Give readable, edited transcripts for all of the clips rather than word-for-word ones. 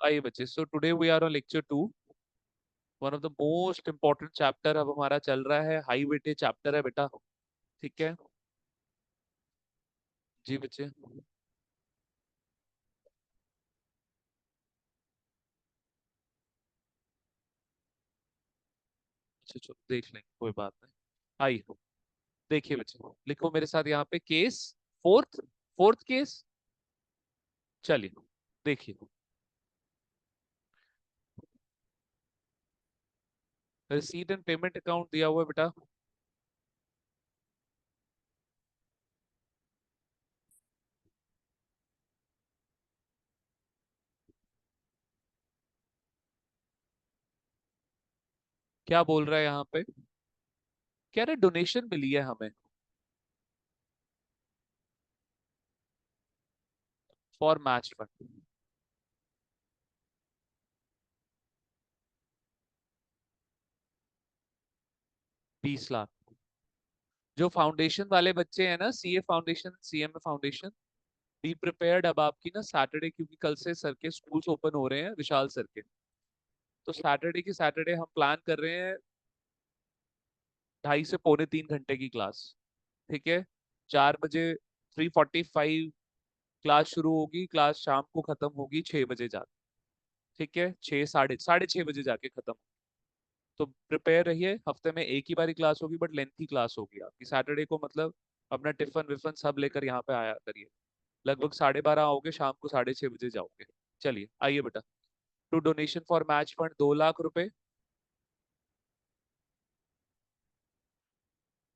आइए बच्चे, so today we are on lecture 2। One of the most important chapter अब हमारा चल रहा है, हाई वेटेज चैप्टर है बेटा। ठीक है जी बच्चे। अच्छा चलो देख लेंगे, कोई बात नहीं। आइए देखिए बच्चे, लिखो मेरे साथ यहाँ पे केस फोर्थ। फोर्थ केस, चलिए देखिए। रिसीट एंड पेमेंट अकाउंट दिया हुआ है बेटा। क्या बोल रहा है यहाँ पे? कह रहे डोनेशन मिली है हमें फॉर मैच फंड। 20 लाख। जो फाउंडेशन वाले बच्चे हैं ना, CA foundation, CMA foundation, be prepared. अब आपकी ना सैटरडे, क्योंकि कल से सर के स्कूल्स ओपन हो रहे हैं, विशाल सर के। तो सैटरडे की सैटरडे हम प्लान कर रहे हैं 2.5 से 3.25 घंटे की क्लास। ठीक है, 4 बजे 3:45 क्लास शुरू होगी, क्लास शाम को खत्म होगी 6 बजे जाके। ठीक है, 6 साढ़े 6 बजे जाके खत्म। तो प्रिपेयर रहिए, हफ्ते में एक ही बारी क्लास होगी, बट लेंथी क्लास होगी आपकी सैटरडे को। मतलब अपना टिफिन विफन सब लेकर यहाँ पे आया करिए। लगभग 12:30 आओगे, शाम को 6:30 बजे जाओगे। चलिए आइए बेटा। To donation for match fund 2 lakh रुपए।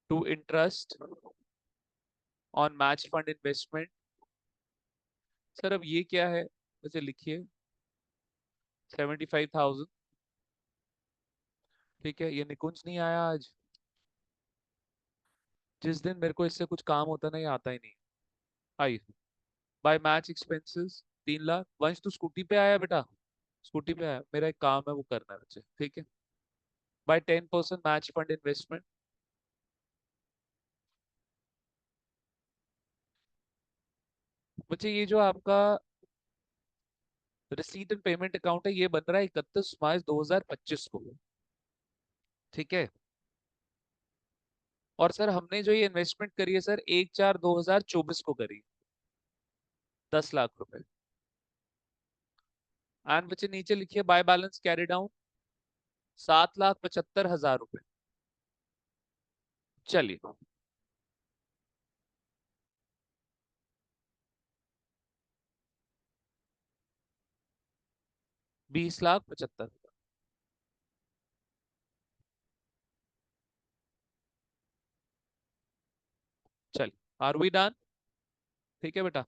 To interest on match fund investment. Sir अब ये क्या है, वैसे लिखिए 75,000। ठीक है, ये निकुंज नहीं आया आज। जिस दिन मेरे को इससे कुछ काम होता ना, ये आता ही नहीं। आइए, बाय मैच एक्सपेंसेस 3 लाख। वंश तू स्कूटी पे आया बेटा? स्कूटी पे आया, मेरा एक काम है वो करना है बच्चे। ठीक है, बाय 10% मैच फंड इन्वेस्टमेंट। बच्चे ये जो आपका रिसीट एंड पेमेंट अकाउंट है, ये बन रहा है 31 मार्च 2025 को। ठीक है, और सर हमने जो ये इन्वेस्टमेंट करी है सर, 1/4/2024 को करी, 10 लाख रुपए। एंड बच्चे नीचे लिखिए बाय बैलेंस कैरी डाउन 7,75,000 रुपए। चलिए, 20,75,000। चलिए, आर वी डन? ठीक है बेटा।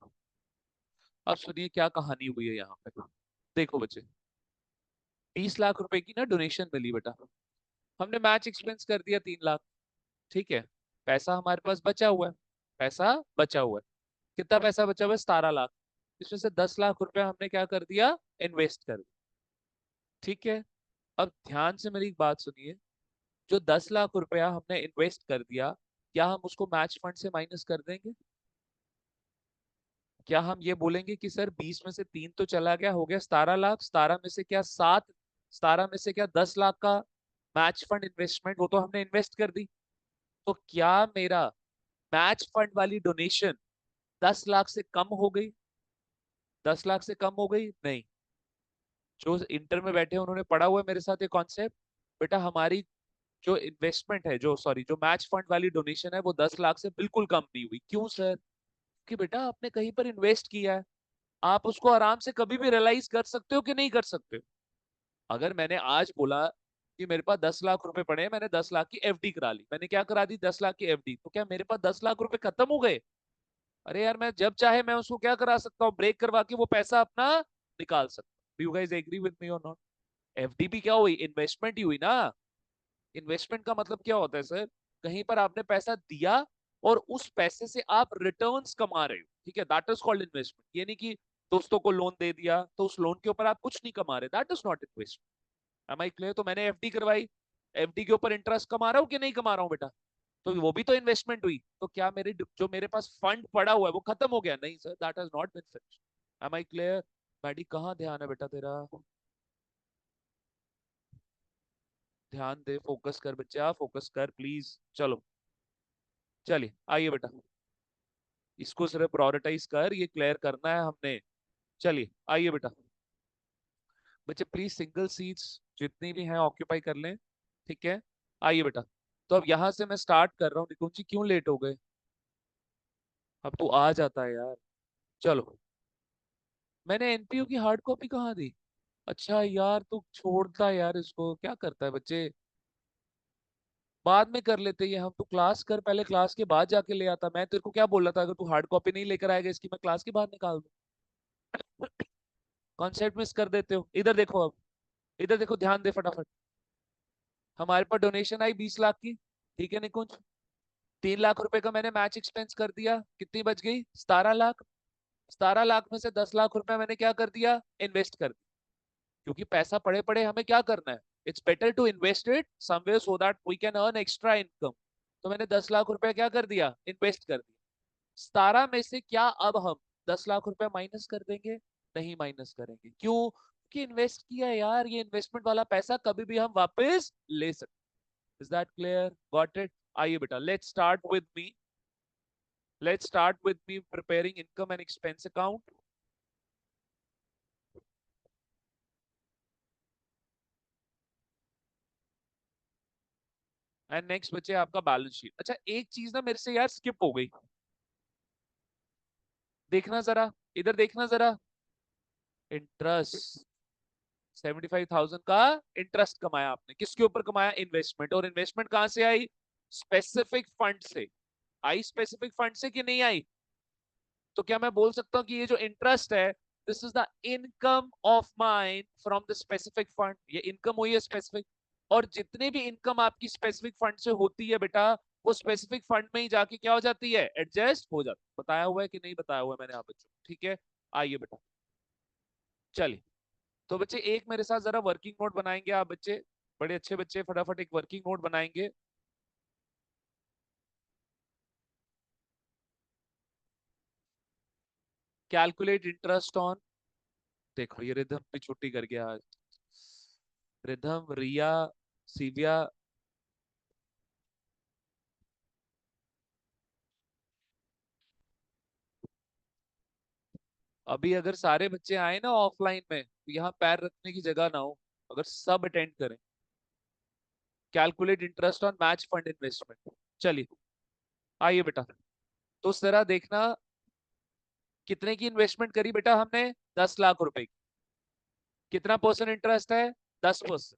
अब सुनिए क्या कहानी हुई है यहाँ पे। देखो बच्चे, 20 लाख रुपए की ना डोनेशन मिली बेटा। हमने मैच एक्सपेंस कर दिया 3 लाख। ठीक है, पैसा हमारे पास बचा हुआ है। पैसा बचा हुआ है। कितना पैसा बचा हुआ है? 17 लाख। इसमें से 10 लाख रुपया हमने क्या कर दिया? इन्वेस्ट कर दिया। ठीक है, अब ध्यान से मेरी एक बात सुनिए। जो 10 लाख रुपया हमने इन्वेस्ट कर दिया, क्या हम उसको मैच फंड से माइनस कर देंगे? क्या हम ये बोलेंगे कि सर 20 में से 3 तो चला गया, हो गया 17 लाख, 17 में से क्या 7, 17 में से क्या 10 लाख का मैच फंड इन्वेस्टमेंट, वो तो हमने इन्वेस्ट कर दी। तो क्या मेरा मैच फंड वाली डोनेशन 10 लाख से कम हो गई? 10 लाख से कम हो गई? नहीं। जो इंटर में बैठे हैं, उन्होंने पढ़ा हुआ है मेरे साथ ये कॉन्सेप्ट। बेटा हमारी जो इन्वेस्टमेंट है, जो सॉरी जो मैच फंड वाली डोनेशन है, वो 10 लाख से बिल्कुल कम नहीं हुई। क्यों सर? कि बेटा आपने कहीं पर इन्वेस्ट किया है, आप उसको आराम से कभी भी रियलाइज कर सकते हो कि नहीं कर सकते हो। अगर मैंने आज बोला कि मेरे पास 10 लाख रुपए पड़े हैं, मैंने 10 लाख की एफडी करा ली, मैंने क्या करा दी? 10 लाख की एफडी। तो क्या मेरे पास 10 लाख रुपए खत्म हो गए? अरे यार, मैं जब चाहे मैं उसको क्या करा सकता हूँ? ब्रेक करवा के वो पैसा अपना निकाल सकता हूँ। You guys agree with me और नॉट? एफडी भी क्या हुई? इन्वेस्टमेंट ही हुई ना। इन्वेस्टमेंट का मतलब क्या होता है सर? कहीं पर आपने पैसा दिया और उस पैसे से आप रिटर्न्स कमा रहे हो। ठीक है, दैट इज कॉल्ड इन्वेस्टमेंट। ये नहीं कि दोस्तों को लोन दे दिया तो उस लोन के ऊपर आप कुछ नहीं कमा रहे, that is not investment. Am I clear? तो मैंने एफडी करवाई, एफडी के ऊपर इंटरेस्ट कमा रहा हूँ कि नहीं कमा रहा हूँ बेटा? तो वो भी तो इन्वेस्टमेंट हुई। तो क्या मेरे जो मेरे पास फंड पड़ा हुआ है वो खत्म हो गया? नहीं sir, that has not been finished. Am I clear? Maddy कहाँ ध्यान है बेटा तेरा? ध्यान दे, फोकस कर बच्चा, फोकस कर प्लीज। चलो, चलिए आइए बेटा, इसको सिर्फ प्रायोरिटाइज कर, ये क्लियर करना है हमने। चलिए आइए बेटा, बच्चे प्लीज सिंगल सीट्स जितनी भी हैं ऑक्यूपाई कर लें। ठीक है, आइए बेटा। तो अब यहाँ से मैं स्टार्ट कर रहा हूँ। निकुंज जी क्यों लेट हो गए? अब तू आ जाता है यार। चलो, मैंने एनपीयू की हार्ड कॉपी कहाँ दी? अच्छा यार, तू छोड़ता है यार, इसको क्या करता है बच्चे? बाद में कर लेते ये हम। तू क्लास कर पहले, क्लास के बाद जाके ले आता। मैं तेरे को क्या बोल रहा था, अगर तू हार्ड कॉपी नहीं लेकर आएगा इसकी, मैं क्लास के बाद निकाल दूं। कॉन्सेप्ट मिस कर देते हो। इधर देखो अब, इधर देखो, ध्यान दे फटाफट। हमारे पास डोनेशन आई 20 लाख की, ठीक है निकुंज? 3 लाख रुपए का मैंने मैच एक्सपेंस कर दिया, कितनी बच गई? 17 लाख। 17 लाख में से 10 लाख रुपए मैंने क्या कर दिया? इन्वेस्ट कर दिया। क्योंकि पैसा पड़े पड़े हमें क्या करना है? It's better to invest it somewhere so that we can earn extra income. तो मैंने 10 लाख रुपए क्या कर दिया? इन्वेस्ट कर दिया। 17 में से क्या अब हम 10 लाख रुपए माइनस कर देंगे? नहीं माइनस करेंगे। क्यों? कि इन्वेस्ट किया है यार, ये इन्वेस्टमेंट वाला पैसा कभी भी हम वापस ले सकते। Is that clear? Got it? आइए बेटा, let's start with me preparing income and expense account. And next बचे आपका बैलेंस शीट। अच्छा, एक चीज ना मेरे से यार स्किप हो गई, देखना जरा, इधर देखना जरा। इंटरेस्ट, 75,000 का इंटरेस्ट कमाया आपने। किसके ऊपर कमाया? इन्वेस्टमेंट। और इन्वेस्टमेंट कहां से आई? स्पेसिफिक फंड से। आई स्पेसिफिक फंड से कि नहीं आई? तो क्या मैं बोल सकता हूँ कि ये जो इंटरेस्ट है, this is the income of mine from the specific fund? ये इनकम हुई है स्पेसिफिक। और जितनी भी इनकम आपकी स्पेसिफिक फंड से होती है बेटा, वो स्पेसिफिक फंड में ही जाके क्या हो जाती है? एडजस्ट हो जाती है। बताया हुआ है कि नहीं बताया हुआ है मैंने आप बच्चों को? ठीक है, आइए बेटा। चलिए, तो बच्चे एक मेरे साथ जरा वर्किंग नोट बनाएंगे आप बच्चे, बड़े अच्छे बच्चे, फटाफट एक वर्किंग नोट बनाएंगे। कैलकुलेट इंटरेस्ट ऑन, देखो ये रिधम भी छुट्टी कर गया आज। रिधम, रिया, सीविया। अभी अगर सारे बच्चे आए ना ऑफलाइन में, तो यहाँ पैर रखने की जगह ना हो, अगर सब अटेंड करें। Calculate interest on match fund investment. चलिए आइए बेटा, तो उस तरह देखना, कितने की इन्वेस्टमेंट करी बेटा हमने? 10 लाख रुपए की। कितना परसेंट इंटरेस्ट है? 10%।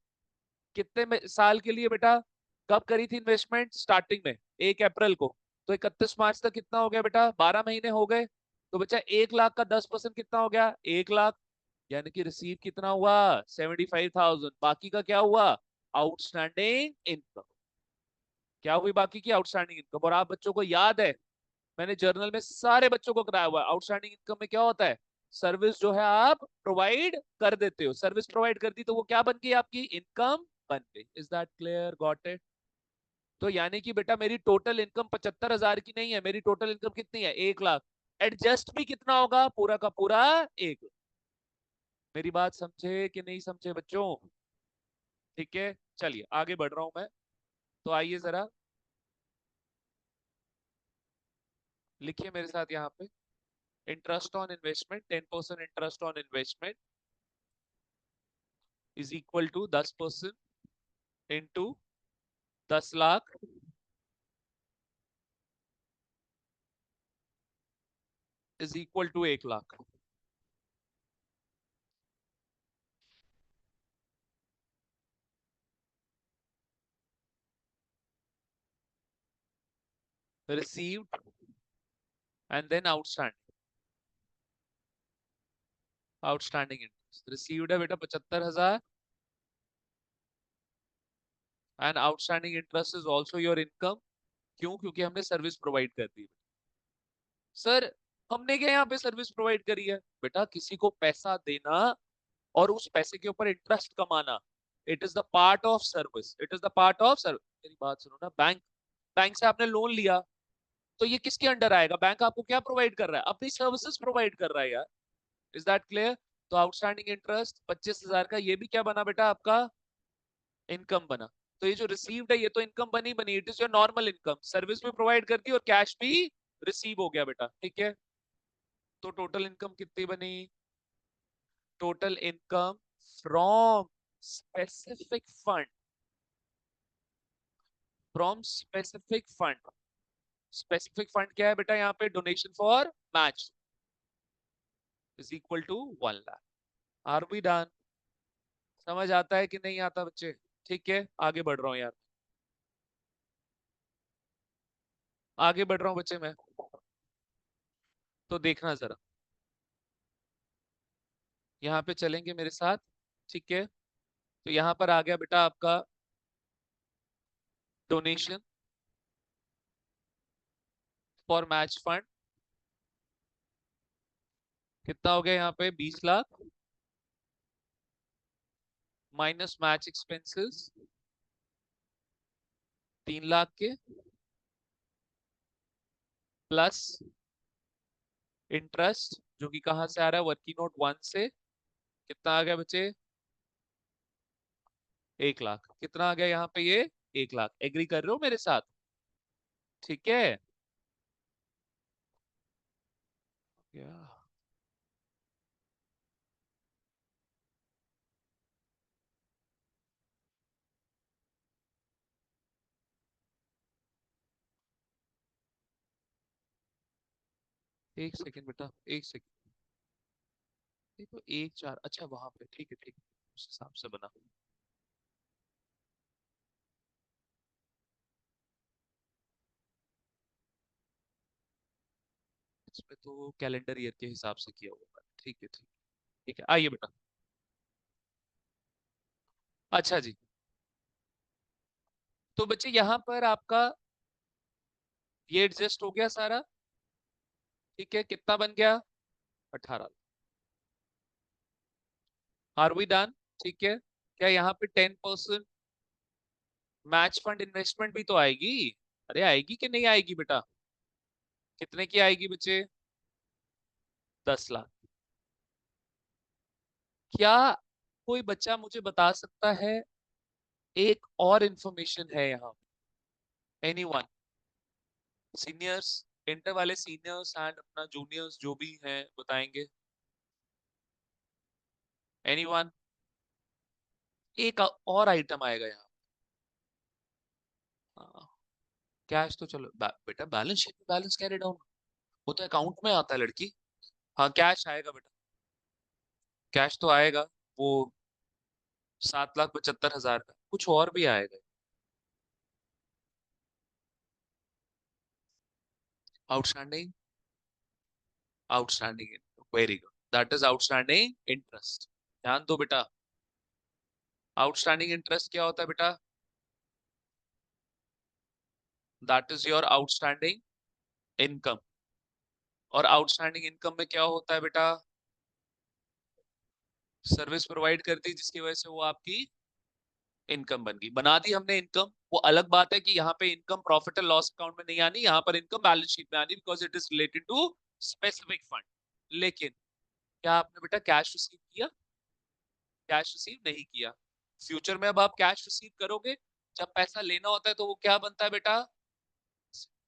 कितने साल के लिए बेटा? कब करी थी इन्वेस्टमेंट? स्टार्टिंग में 1 अप्रैल को। तो 31 मार्च तक कितना हो गया बेटा? 12 महीने हो गए। तो बच्चा 1 लाख का 10% कितना हो गया? 1 लाख। यानी कि रिसीव कितना हुआ? 75,000। बाकी का क्या हुआ? Outstanding income. क्या हुई बाकी की? Outstanding income. और आप बच्चों को याद है, मैंने जर्नल में सारे बच्चों को कराया हुआ है, आउटस्टैंडिंग इनकम में क्या होता है? सर्विस जो है आप प्रोवाइड कर देते हो, सर्विस प्रोवाइड कर दी तो वो क्या बन गई? आपकी इनकम बन गई। Is that clear? Got it? तो यानी कि बेटा मेरी टोटल इनकम 75,000 की नहीं है, मेरी टोटल इनकम कितनी है? 1 लाख। एडजस्ट भी कितना होगा? पूरा का पूरा 1 लाख। मेरी बात समझे कि नहीं समझे बच्चों? ठीक है, चलिए आगे बढ़ रहा हूं मैं। तो आइए जरा लिखिए मेरे साथ यहाँ पे। Interest on investment, 10% interest on investment is equal to 10% into 10 lakh is equal to 1 lakh. Received and then outstanding. Outstanding interest received है बेटा 75,000, and outstanding interest is also your income. क्यों? क्योंकि हमने सर्विस प्रोवाइड कर दी। सर, हमने क्या यहाँ पे सर्विस प्रोवाइड करी है? बेटा किसी को पैसा देना और उस पैसे के ऊपर इंटरेस्ट कमाना, it is the part of service. It is the part of service. मेरी बात सुनो ना, बैंक, बैंक से आपने लोन लिया, तो ये किसके अंडर आएगा? बैंक आपको क्या प्रोवाइड कर रहा है? अपनी सर्विसेज प्रोवाइड कर रहा है यार। Is that clear? तो आउटस्टैंडिंग इंटरेस्ट 25,000 का, ये भी क्या बना बेटा आपका, इनकम बना। तो ये जो रिसीव्ड है ये तो इनकम बनी, it is your normal income, service भी प्रोवाइड करती है और कैश भी रिसीव हो गया बेटा, ठीक है। तो टोटल इनकम कितनी बनी, total income from specific fund, from specific fund, specific fund क्या है बेटा यहाँ पे, donation for match is equal to 1 lakh. Are we done? समझ आता है कि नहीं आता बच्चे? ठीक है, आगे बढ़ रहा हूँ यार, आगे बढ़ रहा हूँ बच्चे मैं। तो देखना जरा, यहाँ पे चलेंगे मेरे साथ, ठीक है। तो यहाँ पर आ गया बेटा आपका डोनेशन फॉर मैच फंड, कितना हो गया यहाँ पे, 20 lakh, minus match expenses 3 lakh के, प्लस इंटरेस्ट जो कि कहाँ से आ रहा है, वर्किंग नोट 1 से, कितना आ गया बच्चे, 1 लाख। कितना आ गया यहाँ पे ये, 1 लाख। एग्री कर रहे हो मेरे साथ? ठीक है क्या? एक सेकंड बेटा, एक सेकंड। देखो 1 4, अच्छा वहां पे, ठीक है ठीक है, उस हिसाब से बना। इसमें तो कैलेंडर ईयर के हिसाब से किया हुआ है, ठीक है ठीक है। ठीक है, आइए बेटा। अच्छा जी, तो बच्चे यहाँ पर आपका ये एडजस्ट हो गया सारा, ठीक है। कितना बन गया, 18। Are we done? ठीक है। क्या यहाँ पे 10% मैच फंड इन्वेस्टमेंट भी तो आएगी? अरे आएगी कि नहीं आएगी बेटा? कितने की आएगी बच्चे, 10 लाख। क्या कोई बच्चा मुझे बता सकता है, एक और इंफॉर्मेशन है यहाँ, एनीवन, सीनियर्स, इंटर वाले सीनियर्स एंड अपना जूनियर्स जो भी हैं बताएंगे, एनीवन? एक और आइटम आएगा यहाँ। हाँ, कैश तो चलो बेटा बैलेंस शीट में बैलेंस कैरी डाउन, वो तो अकाउंट में आता है लड़की। हाँ कैश आएगा बेटा, कैश तो आएगा, वो 7,75,000 का, कुछ और भी आएगा। Outstanding, outstanding, very good, that is outstanding interest. ध्यान दो बेटा, आउटस्टैंडिंग इंटरेस्ट क्या होता है बेटा, that is your outstanding income. और आउटस्टैंडिंग इनकम में क्या होता है बेटा, सर्विस प्रोवाइड करती है जिसकी वजह से वो आपकी इनकम बन गई, बना दी हमने इनकम। वो अलग बात है कि यहाँ पे income profit and loss account में नहीं आनी, यहाँ पर इनकम बैलेंस शीट में आनी, because it is related to specific fund. लेकिन क्या आपने बेटा कैश रिसीव किया, कैश रिसीव नहीं किया। फ्यूचर में अब आप कैश रिसीव करोगे, जब पैसा लेना होता है तो वो क्या बनता है बेटा,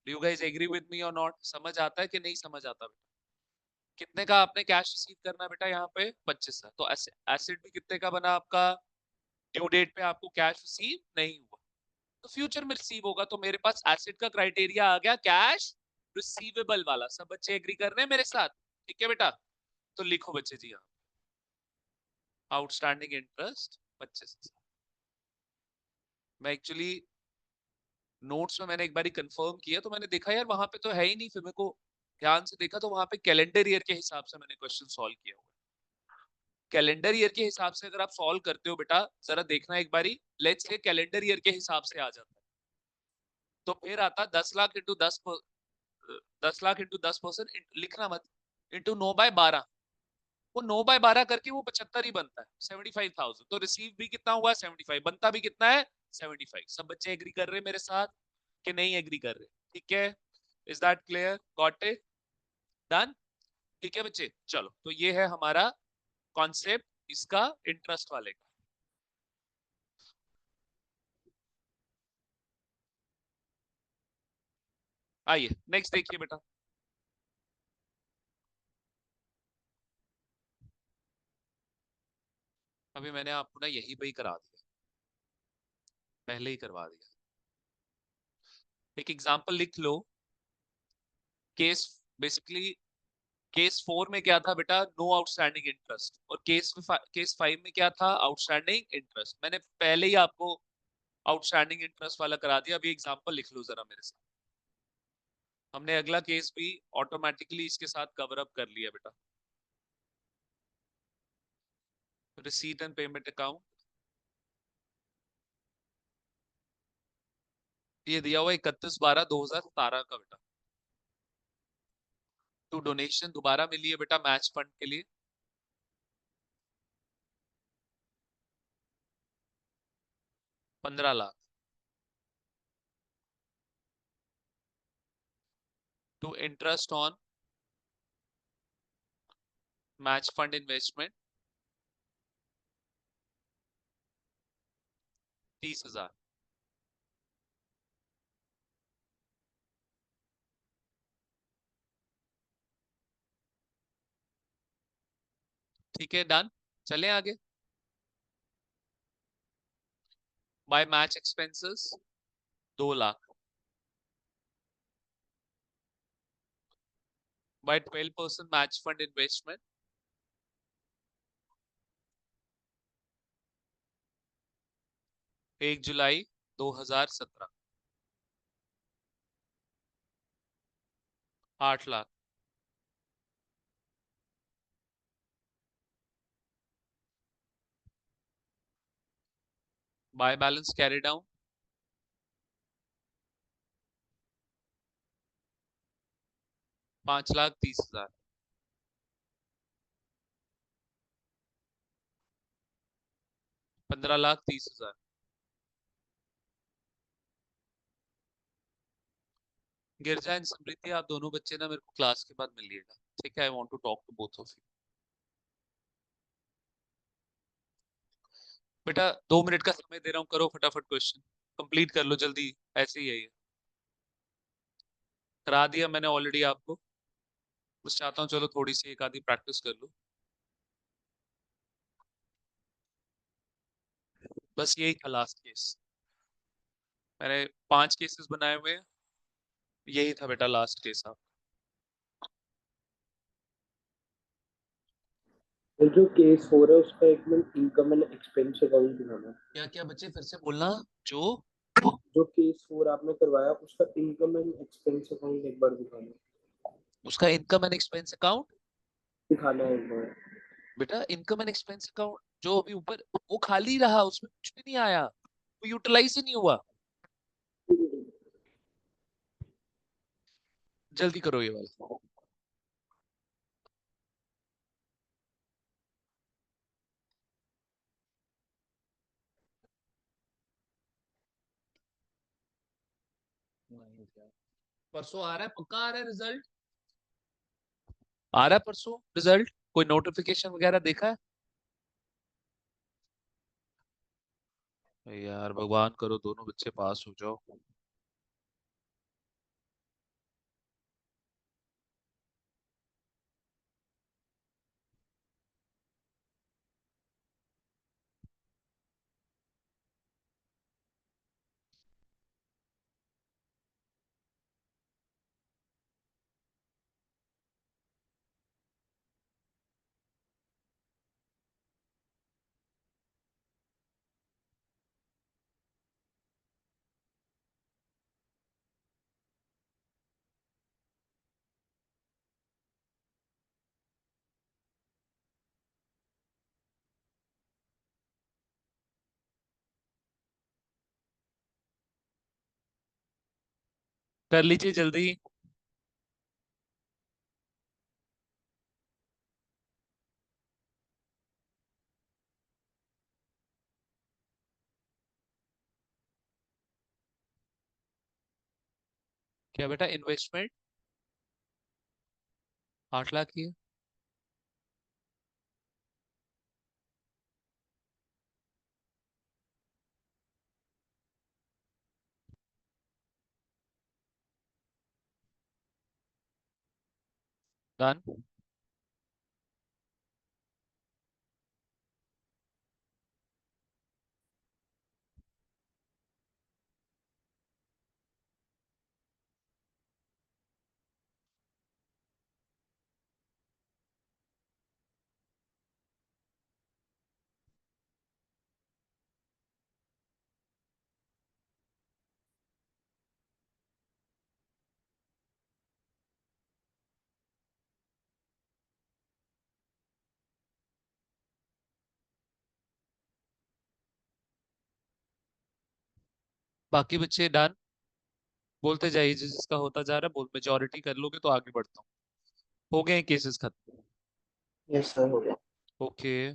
do you guys agree with me और नॉट? समझ आता है कि नहीं समझ आता बेटा? कितने का आपने कैश रिसीव करना है बेटा यहाँ पे, 25 है। तो एसेट भी कितने का बना आपका, ड्यू डेट पे आपको कैश रिसीव नहीं हुआ तो फ्यूचर में रिसीव होगा, तो मेरे पास एसेट का क्राइटेरिया आ गया कैश रिसीवेबल वाला। सब बच्चे एग्री कर रहे हैं मेरे साथ? ठीक है बेटा, तो लिखो बच्चे जी यहाँ, आउटस्टैंडिंग इंटरेस्ट 25। मैं एक्चुअली नोट्स में मैंने एक बार कंफर्म किया तो मैंने देखा यार वहां पे तो है ही नहीं, फिर मेरे को ध्यान से देखा तो वहां पे कैलेंडर ईयर के हिसाब से मैंने क्वेश्चन सॉल्व किया हुआ है। कैलेंडर ईयर के हिसाब से अगर आप सॉल्व करते हो बेटा, जरा देखना एक बारी, लेट्स से कैलेंडर ईयर के हिसाब से आ जाता है, तो फिर आता 10 लाख इंटू 10 लाख इंटू 10%, लिखना मत, इंटू 9/12, वो 9/12 करके वो 75 ही बनता है, 75,000। तो रिसीव भी कितना हुआ, 75, बनता भी कितना है, 75। सब बच्चे एग्री कर रहे हैं मेरे साथ कि नहीं एग्री कर रहे? ठीक है, is that clear, got it, done? ठीक है बच्चे, चलो तो ये है हमारा कॉन्सेप्ट इसका इंटरेस्ट वाले का। आइए नेक्स्ट देखिए बेटा। अभी मैंने आपको ना यही पे ही करा दिया, पहले ही करवा दिया। एक एग्जांपल लिख लो। केस बेसिकली केस 4 में क्या था बेटा, नो आउटस्टैंडिंग इंटरेस्ट, और केस 5 में क्या था, आउटस्टैंडिंग इंटरेस्ट। मैंने पहले ही आपको आउटस्टैंडिंग इंटरेस्ट वाला करा दिया। अभी एग्जांपल लिख लो जरा मेरे साथ। हमने अगला केस भी ऑटोमेटिकली इसके साथ कवर अप कर लिया बेटा। रिसीट एंड पेमेंट अकाउंट, ये दिया हुआ 31/12/2017 का बेटा। तो डोनेशन दोबारा मिली है बेटा मैच फंड के लिए, 15 lakh. To interest on match fund investment 30,000। ठीक है डन। चले आगे। By match expenses 2 lakh. By 12% match fund investment 1 जुलाई 2017 8 lakh. By balance carry down 5,30,000। 15,30,000। Girija and Samriddhi, आप दोनों बच्चे ना मेरे को क्लास के बाद मिलिएगा, ठीक है? I want to talk to both of you. बेटा 2 मिनट का समय दे रहा हूँ, करो फटाफट क्वेश्चन कंप्लीट कर लो जल्दी। ऐसे ही है ये, करा दिया मैंने ऑलरेडी आपको। बस चाहता हूँ चलो थोड़ी सी एक आधी प्रैक्टिस कर लो। बस यही था लास्ट केस। मैंने 5 केसेस बनाए हुए हैं, यही था बेटा लास्ट केस। आप और जो केस हो रहा है उसका एक minute income and expense account दिखाना। क्या क्या बच्चे फिर से बोलना। जो जो केस 4 आपने करवाया उसका इनकम एंड एक्सपेंस अकाउंट एक बार दिखाना। उसका इनकम एंड एक्सपेंस अकाउंट, दिखाना है एक बार। बेटा इनकम एंड एक्सपेंस अकाउंट जो अभी ऊपर वो खाली रहा, उसमें कुछ भी नहीं आया, वो यूटिलाइज ही नहीं हुआ। जल्दी करो ये वाला। परसों आ रहा है, पक्का आ रहा है रिजल्ट? आ रहा है परसों रिजल्ट? कोई नोटिफिकेशन वगैरह देखा है? यार भगवान करो दोनों बच्चे पास हो जाओ। कर लीजिए जल्दी। क्या बेटा इन्वेस्टमेंट 8 लाख की है? डन। बाकी बच्चे डन बोलते जाइए, जिसका होता जा रहा है बोल, मेजोरिटी कर लोगे तो आगे बढ़ता हूँ। हो गए केसेस खत्म? यस सर, हो गया। Okay.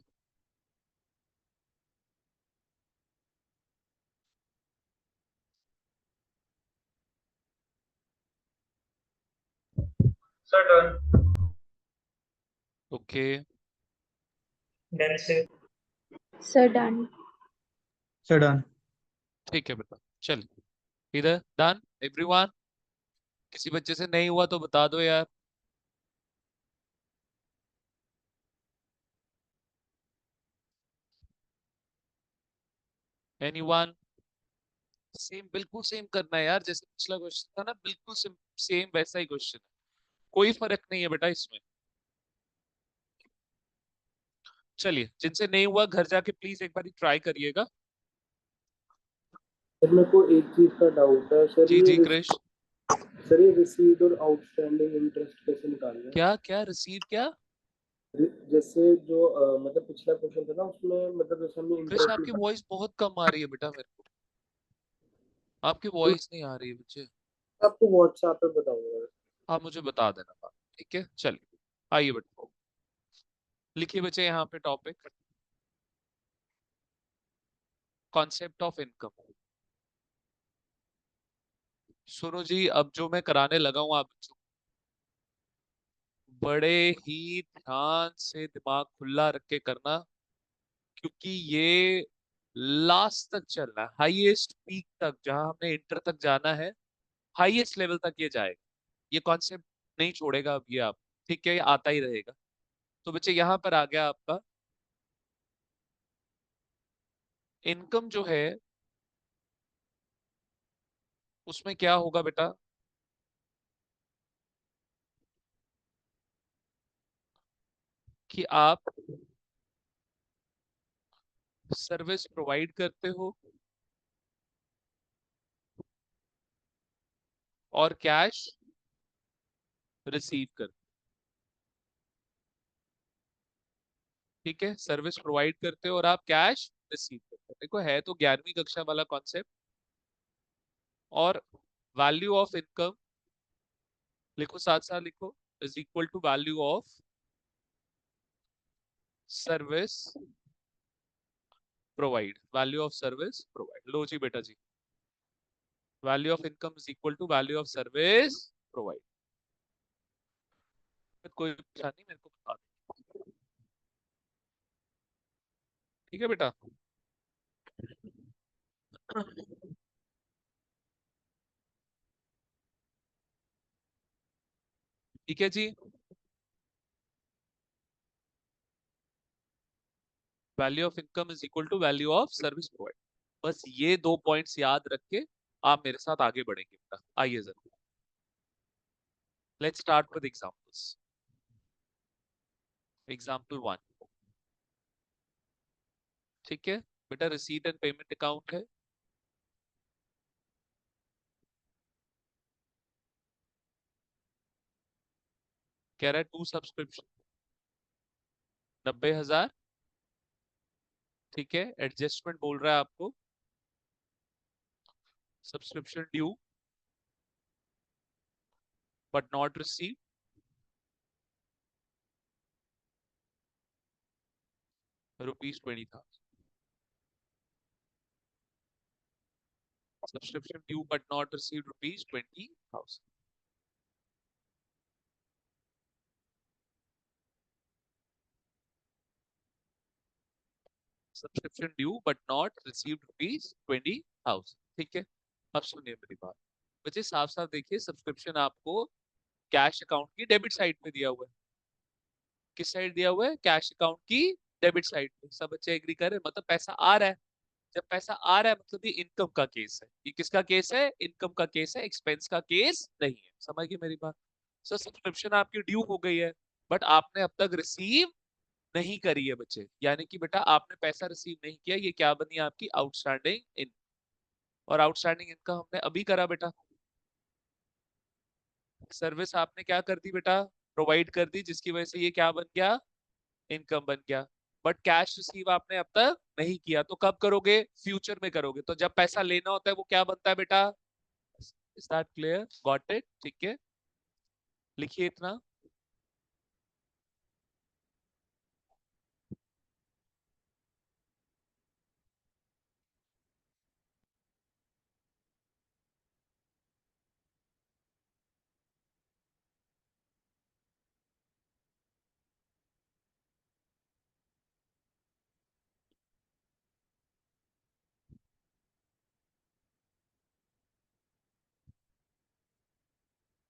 Sir done. Okay done से। Sir, done. Sir done. ठीक है बेटा, चलिए इधर डन एवरीवन। किसी बच्चे से नहीं हुआ तो बता दो यार। एनीवन? सेम, बिल्कुल सेम करना है यार, जैसे पिछला क्वेश्चन था ना, बिल्कुल सेम सेम वैसा ही क्वेश्चन है। कोई फर्क नहीं है बेटा इसमें। चलिए, जिनसे नहीं हुआ घर जाके प्लीज एक बार ट्राई करिएगा। सर मेरे को एक चीज का डाउट है सर, जी ये जी क्रिश। सर ये रिसीव्ड और आउटस्टैंडिंग इंटरेस्ट कैसे निकालना है? क्या क्या रिसीव क्या? जैसे जो मतलब पिछला क्वेश्चन था ना, उसमें मतलब जैसे हमने क्रिश इंटरेस्ट आपकी निकाला। वॉइस बहुत कम आ रही है बेटा मेरे को। आपकी वॉइस नहीं आ रही है बच्चे। आपको व्हाट्सएप पे बताऊंगा। आप मुझे बता देना बात, ठीक है? चलिए आइए बेटा, लिखिए बच्चे यहाँ पे टॉपिक, कॉन्सेप्ट ऑफ इनकम। सुनो जी, अब जो मैं कराने लगा हूँ आप बच्चों, बड़े ही ध्यान से दिमाग खुला रख के करना, क्योंकि ये लास्ट तक चलना है, हाईएस्ट पीक तक, जहां हमने इंटर तक जाना है, हाईएस्ट लेवल तक ये जाएगा। ये कॉन्सेप्ट नहीं छोड़ेगा अब ये आप, ठीक है? ये आता ही रहेगा। तो बच्चे यहाँ पर आ गया आपका इनकम जो है, उसमें क्या होगा बेटा कि आप सर्विस प्रोवाइड करते हो और कैश रिसीव करते हो, ठीक है? सर्विस प्रोवाइड करते हो और आप कैश रिसीव करते हो। देखो, है तो 11वीं कक्षा वाला कॉन्सेप्ट। और वैल्यू ऑफ इनकम लिखो, साथ साथ लिखो, is equal to value of service provide, value of service provide. लो जी बेटा जी, value of income is equal to value of service provide. कोई परेशानी मेरे को बता दो, ठीक है बेटा? ठीक है जी। Value of income is equal to value of service provide. बस ये दो पॉइंट्स याद रख के आप मेरे साथ आगे बढ़ेंगे बेटा। आइए जरा, let's start with examples. Example 1, ठीक है बेटा? रिसीट एंड पेमेंट अकाउंट है। कह रहा है टू सब्सक्रिप्शन 90,000, ठीक है? एडजस्टमेंट बोल रहा है आपको, subscription due but not receive ₹20,000। Subscription due but not receive ₹20,000। Subscription due but not received ₹20,000, ठीक है? अब सुनिए मेरी बात बच्चे, साफ साफ देखिए, सब्सक्रिप्शन आपको कैश अकाउंट की डेबिट साइड पे दिया हुआ है। किस साइड दिया हुआ है? कैश अकाउंट की डेबिट साइड पे। सब बच्चे एग्री कर रहे हैं, मतलब पैसा आ रहा है। जब पैसा आ रहा है मतलब ये इनकम का केस है। ये किसका केस है? इनकम का केस है, एक्सपेंस का केस नहीं है। समझ गए मेरी बात? सर सब्सक्रिप्शन आपकी ड्यू हो गई है, बट आपने अब तक रिसीव नहीं करी है बच्चे, यानी कि बेटा आपने पैसा रिसीव नहीं किया। ये क्या बनी आपकी? Outstanding in. और आउटस्टैंडिंग इनकम हमने अभी करा बेटा। सर्विस आपने क्या कर दी बेटा? प्रोवाइड कर दी, जिसकी वजह से ये क्या बन गया? इनकम बन गया। बट कैश रिसीव आपने अब तक नहीं किया, तो कब करोगे? फ्यूचर में करोगे। तो जब पैसा लेना होता है वो क्या बनता है बेटा? Is that clear? Got it? ठीक है, लिखिए इतना।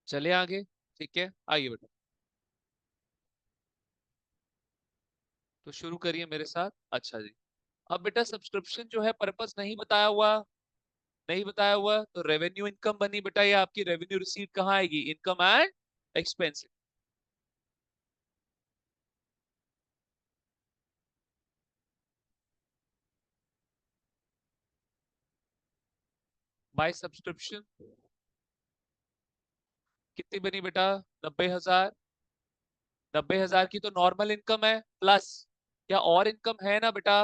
चले आगे, ठीक है, आइए बेटा। तो शुरू करिए मेरे साथ। अच्छा जी, अब बेटा सब्सक्रिप्शन जो है पर्पस नहीं बताया हुआ। नहीं बताया हुआ तो रेवेन्यू इनकम बनी बेटा। ये आपकी रेवेन्यू रिसीट कहाँ आएगी? Income and expense. By subscription कितनी बनी बेटा? 90,000। 90,000 की तो नॉर्मल इनकम है, प्लस क्या और इनकम है ना बेटा?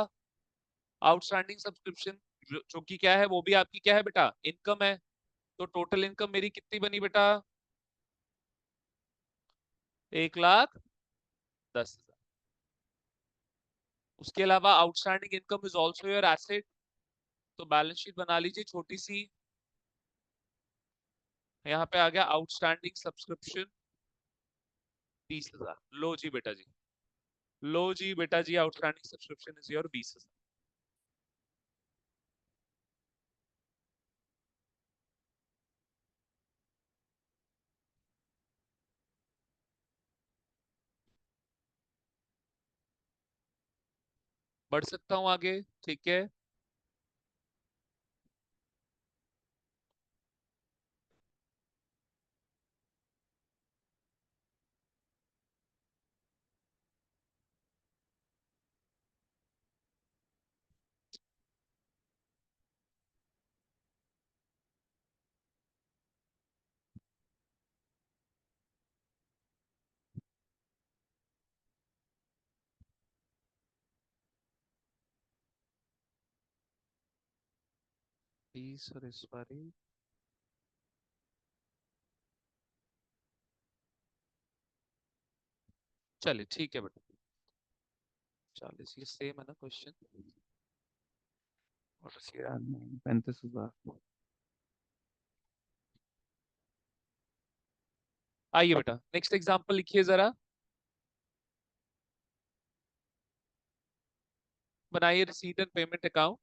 आउटस्टैंडिंग सब्सक्रिप्शन, जो कि क्या है? वो भी आपकी क्या है बेटा? इनकम है। तो टोटल इनकम मेरी कितनी बनी बेटा? 1,10,000। उसके अलावा outstanding income is also your asset. तो बैलेंस शीट बना लीजिए छोटी सी। यहाँ पे आ गया आउटस्टैंडिंग सब्सक्रिप्शन 20,000। लो जी बेटा जी, लो जी बेटा जी, आउटस्टैंडिंग सब्सक्रिप्शन इज योर 20,000। बढ़ सकता हूँ आगे? ठीक है। बीस और इस बारी चलिए ठीक है बेटा। 40 ये सेम है ना क्वेश्चन? और इसके 35,000। आइए बेटा नेक्स्ट एग्जांपल लिखिए जरा। बनाइए रिसीट एंड पेमेंट अकाउंट।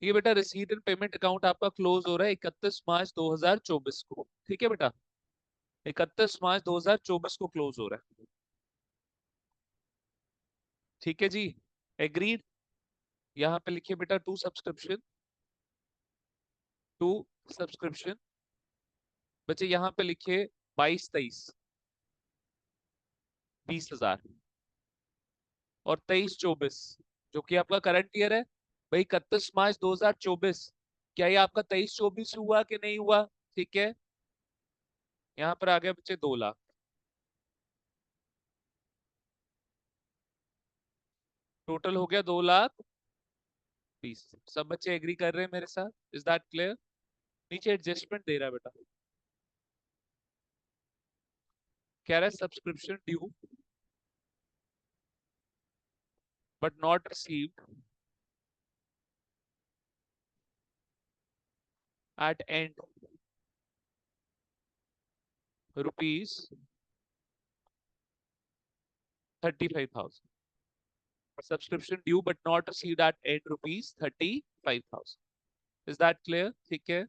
ये बेटा रिसीट एंड पेमेंट अकाउंट आपका क्लोज हो रहा है 31 मार्च 2024 को। ठीक है बेटा, 31 मार्च 2024 को क्लोज हो रहा है। ठीक है जी, एग्रीड। यहाँ पे लिखिए बेटा टू सब्सक्रिप्शन। टू सब्सक्रिप्शन बच्चे यहाँ पे लिखिए 22-23 20,000, और 23-24 जो कि आपका करंट ईयर है। भाई 31 मार्च 2024, क्या ये आपका 23-24 हुआ कि नहीं हुआ? ठीक है, यहाँ पर आ गया बच्चे 2 लाख। टोटल हो गया 2,20,000। सब बच्चे एग्री कर रहे हैं मेरे साथ? Is that clear? नीचे एडजस्टमेंट दे रहा है बेटा, कह रहा है subscription due but not received at end rupees 35,000। Subscription due but not received at end rupees 35,000। Is that clear? ठीक है,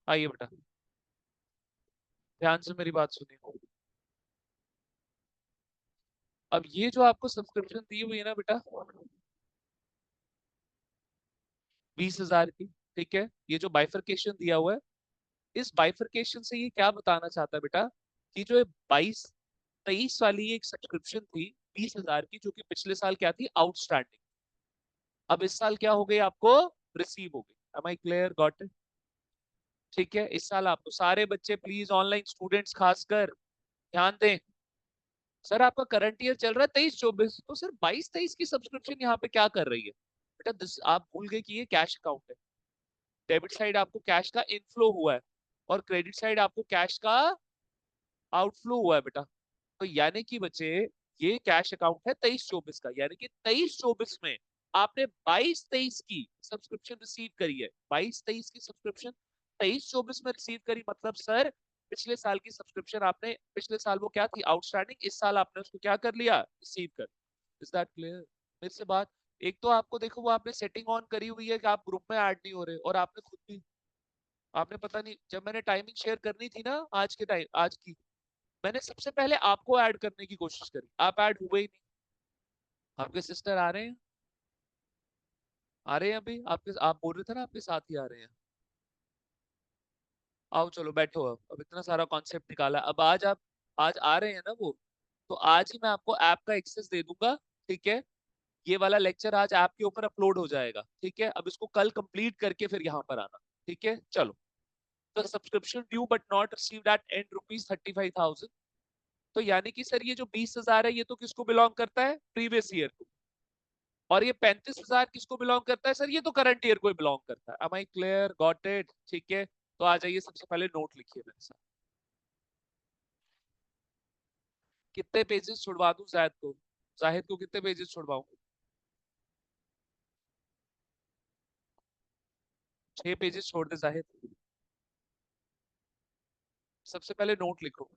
आइए बेटा, ध्यान से मेरी बात सुनिए। अब ये जो आपको सब्सक्रिप्शन दी हुई है ना बेटा, 20,000 की, ठीक है, ये जो बाइफरकेशन दिया हुआ है, इस बाइफरकेशन से ये क्या बताना चाहता है बेटा, कि जो 22-23 वाली एक सब्सक्रिप्शन थी 20,000 की, जो कि पिछले साल क्या थी, आउटस्टैंडिंग, अब इस साल क्या हो गई, आपको रिसीव हो गई। Am I clear? Got it? ठीक है, इस साल आपको सारे बच्चे प्लीज, ऑनलाइन स्टूडेंट्स खासकर ध्यान दें। सर आपका करंट ईयर चल रहा है 23-24, तो सर 22-23 की सब्सक्रिप्शन यहाँ पे क्या कर रही है बेटा? आप भूल गए कि ये कैश अकाउंट है। डेबिट साइड आपको कैश का इनफ्लो हुआ है और क्रेडिट साइड आपको कैश का आउटफ्लो हुआ है बेटा। तो यानी कि बच्चे, ये कैश अकाउंट है 23-24 का, यानी कि 23-24 में आपने 22-23 की सब्सक्रिप्शन रिसीव करी है। 22-23 की सब्सक्रिप्शन 23-24 में रिसीव करी, मतलब सर पिछले साल की सब्सक्रिप्शन आपने, पिछले साल वो क्या थी, आउटस्टैंडिंग, इस साल आपने उसको क्या कर लिया, रिसीव कर। इज दैट क्लियर मेरे से बात? एक तो आपको देखो, वो आपने सेटिंग ऑन करी हुई है कि आप ग्रुप में ऐड नहीं हो रहे, और आपने खुद भी, आपने पता नहीं, जब मैंने टाइमिंग शेयर करनी थी ना आज के टाइम, आज की, मैंने सबसे पहले आपको ऐड करने की कोशिश करी, आप ऐड हुए ही नहीं। आपके सिस्टर आ रहे हैं? आ रहे हैं अभी? आपके, आप बोल रहे थे ना आपके साथ ही आ रहे हैं। आओ चलो बैठो, अब इतना सारा कॉन्सेप्ट निकाला, अब आज आप, आज आ रहे हैं ना वो, तो आज ही मैं आपको ऐप का एक्सेस दे दूंगा, ठीक है? ये वाला लेक्चर आज ऐप के ऊपर अपलोड हो जाएगा, ठीक है? अब इसको कल कंप्लीट करके फिर यहाँ पर आना, ठीक है? चलो, तो subscription due but not received at end ₹35,000। तो यानी कि सर ये जो 20,000 है, ये तो किसको बिलोंग करता है, प्रीवियस ईयर को, और ये 35,000 किसको बिलोंग करता है, सर ये तो करंट ईयर को ही बिलोंग करता है। Am I clear? Got it? ठीक है, तो आ जाइए, सबसे पहले नोट लिखिए मेरे साथ। कितने पेजेस छुड़वा दूं जाहिद को? जाहिद को कितने पेजेस छुड़वाऊं? 6 पेजेस छोड़ दे जाहिद। सबसे पहले नोट लिखो,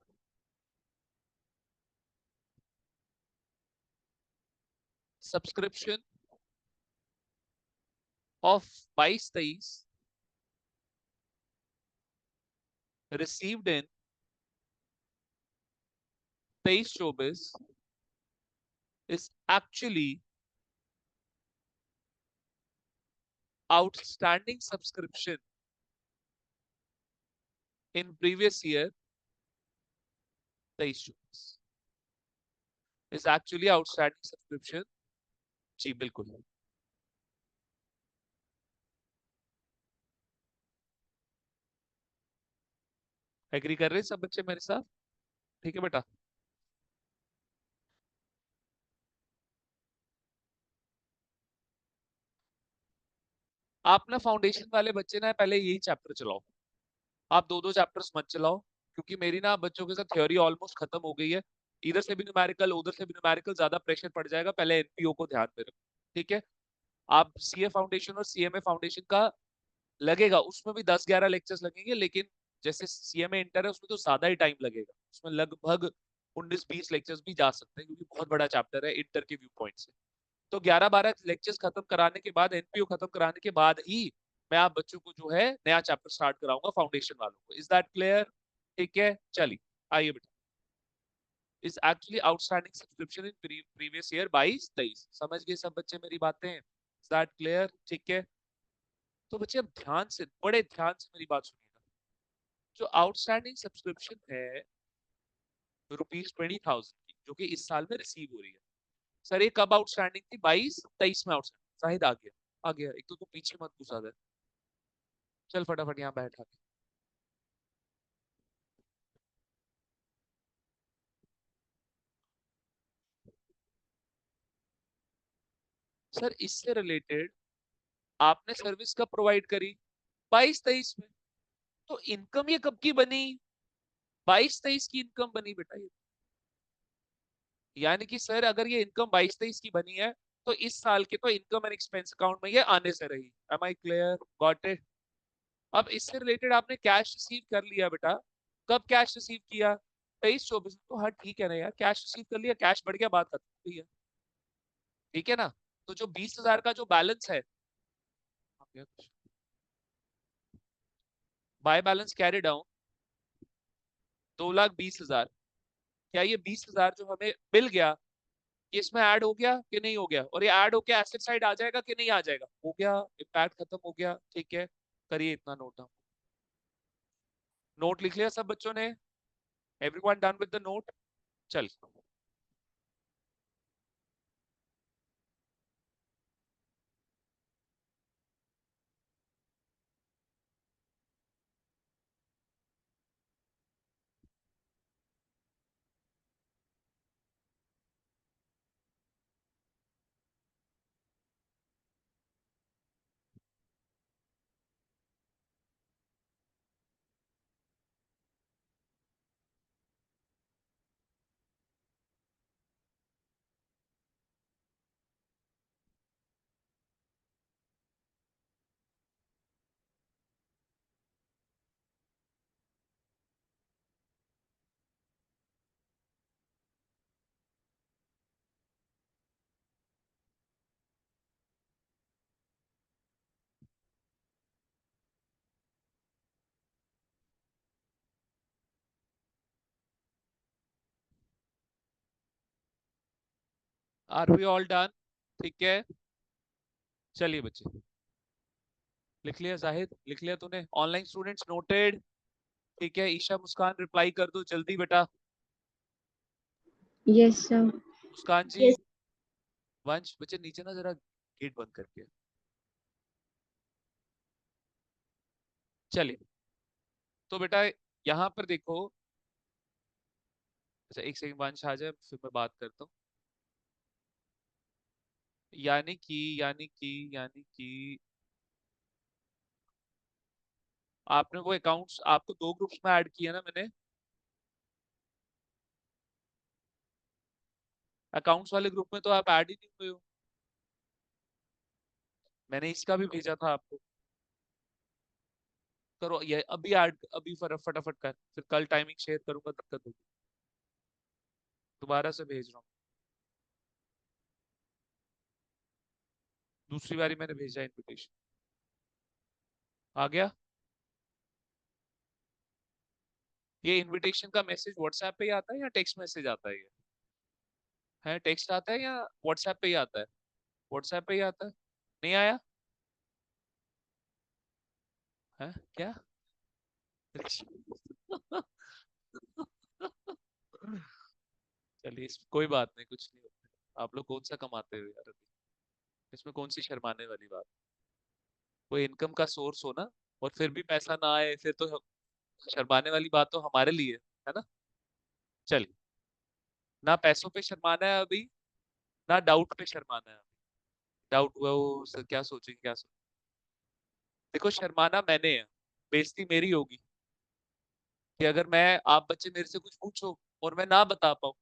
subscription of 22-23 received in 23-24 is actually outstanding subscription in previous year 23-24 is actually outstanding subscription। जी बिल्कुल, एग्री कर रहे हैं सब बच्चे मेरे साथ? ठीक है बेटा, आप ना फाउंडेशन वाले बच्चे ना पहले यही चैप्टर चलाओ, आप दो दो चैप्टर्स मत चलाओ, क्योंकि मेरी ना बच्चों के साथ थ्योरी ऑलमोस्ट खत्म हो गई है। इधर से भी न्यूमेरिकल, उधर से भी न्यूमेरिकल, ज्यादा प्रेशर पड़ जाएगा, पहले एनपीओ को ध्यान में रखो, ठीक है? आप सीए फाउंडेशन और सीएमए फाउंडेशन का लगेगा, उसमें भी 10-11 लेक्चर्स लगेंगे, लेकिन जैसे सीएमए इंटर है उसमें तो ज्यादा ही टाइम लगेगा, उसमें लगभग 19-20 लेक्चर्स भी जा सकते हैं, क्योंकि बहुत बड़ा चैप्टर है इंटर के व्यू पॉइंट से। तो 11-12 लेक्चर्स खत्म कराने के बाद, एनपीओ खत्म कराने के बाद ही मैं आप बच्चों को जो है नया चैप्टर स्टार्ट कराऊंगा फाउंडेशन वालों को। Is that clear? ठीक है, चलिए आइए बेटा। Is actually outstanding subscription in previous year 22-23। समझ गए सब बच्चे मेरी बातें? Is that clear? ठीक है, तो बच्चे अब ध्यान से, बड़े ध्यान से मेरी बात सुनिएगा। जो आउटस्टैंडिंग सब्सक्रिप्शन है ₹20,000 की, जो कि इस साल में रिसीव हो रही है, सर ये कब आउटस्टैंडिंग थी? 22-23 में आउटस्टैंडिंग। शाहिद आ गया, आ गया, एक तो तू पीछे मत घुसा दे, चल फटाफट यहाँ बैठ आके। सर इससे रिलेटेड आपने सर्विस कब प्रोवाइड करी? 22-23 में। तो इनकम ये कब की बनी? 22-23 की इनकम बनी बेटा ये। यानी कि सर अगर ये इनकम 22-23 की बनी है, तो इस साल के तो इनकम एंड एक्सपेंस अकाउंट में ये आने से रही। Am I clear? Got it? अब इससे रिलेटेड आपने कैश रिसीव कर लिया बेटा, कब कैश रिसीव किया? 23-24। तो हाँ ठीक है ना यार, कैश रिसीव कर लिया, कैश बढ़ गया, बात खत्म हुई है, ठीक है ना? तो जो 20,000 का जो बैलेंस है, बाय बैलेंस कैरी डाउन 2,20,000, क्या ये 20,000 जो हमें मिल गया ये इसमें ऐड हो गया कि नहीं हो गया, और ये ऐड होके एसेट साइड आ जाएगा कि नहीं आ जाएगा? हो गया, इम्पैक्ट खत्म हो गया। ठीक है, करिए इतना नोट। हम नोट लिख लिया सब बच्चों ने? Everyone done with the note? चल, आर वी ऑल डन? ठीक है, चलिए बच्चे, लिख लिया? जाहिद लिख लिया तूने? Online students noted? ठीक है, ईशा मुस्कान रिप्लाई कर दो जल्दी बेटा। Yes, sir. मुस्कान जी, Yes. वंश बच्चे नीचे ना जरा गेट बंद करके। चलिए, तो बेटा यहाँ पर देखो, अच्छा एक सेकंड, वंश आ जाए फिर मैं बात करता हूँ। यानी कि आपने वो अकाउंट्स, आपको दो ग्रुप्स में ऐड किया ना मैंने, अकाउंट्स वाले ग्रुप में तो आप ऐड ही नहीं हुए हो। मैंने इसका भी भेजा था आपको, करो ये अभी ऐड, अभी फटाफट कर, फिर कल टाइमिंग शेयर करूंगा, दिक्कत होगी। दोबारा से भेज रहा हूँ, दूसरी बारी मैंने भेजा इनविटेशन। आ गया? ये इनविटेशन का मैसेज व्हाट्सएप पे ही आता है या टेक्स्ट मैसेज आता है? ये है टेक्स्ट आता है या व्हाट्सएप पे ही आता है? व्हाट्सएप पे ही आता है। नहीं आया है क्या? चलिए, कोई बात नहीं, कुछ नहीं होता। आप लोग कौन सा कमाते हो यार अभी, इसमें कौन सी शर्माने वाली बात? कोई इनकम का सोर्स हो ना, और फिर भी पैसा ना आए, फिर तो शर्माने वाली बात तो हमारे लिए है ना। चलिए, ना पैसों पे शर्माना है अभी, ना डाउट पे शर्माना है अभी। डाउट हुआ वो क्या सोचेंगे, क्या सोचेंगे? देखो, शर्माना मैंने है, बेइज्जती मेरी होगी कि अगर मैं, आप बच्चे मेरे से कुछ पूछो और मैं ना बता पाऊँ।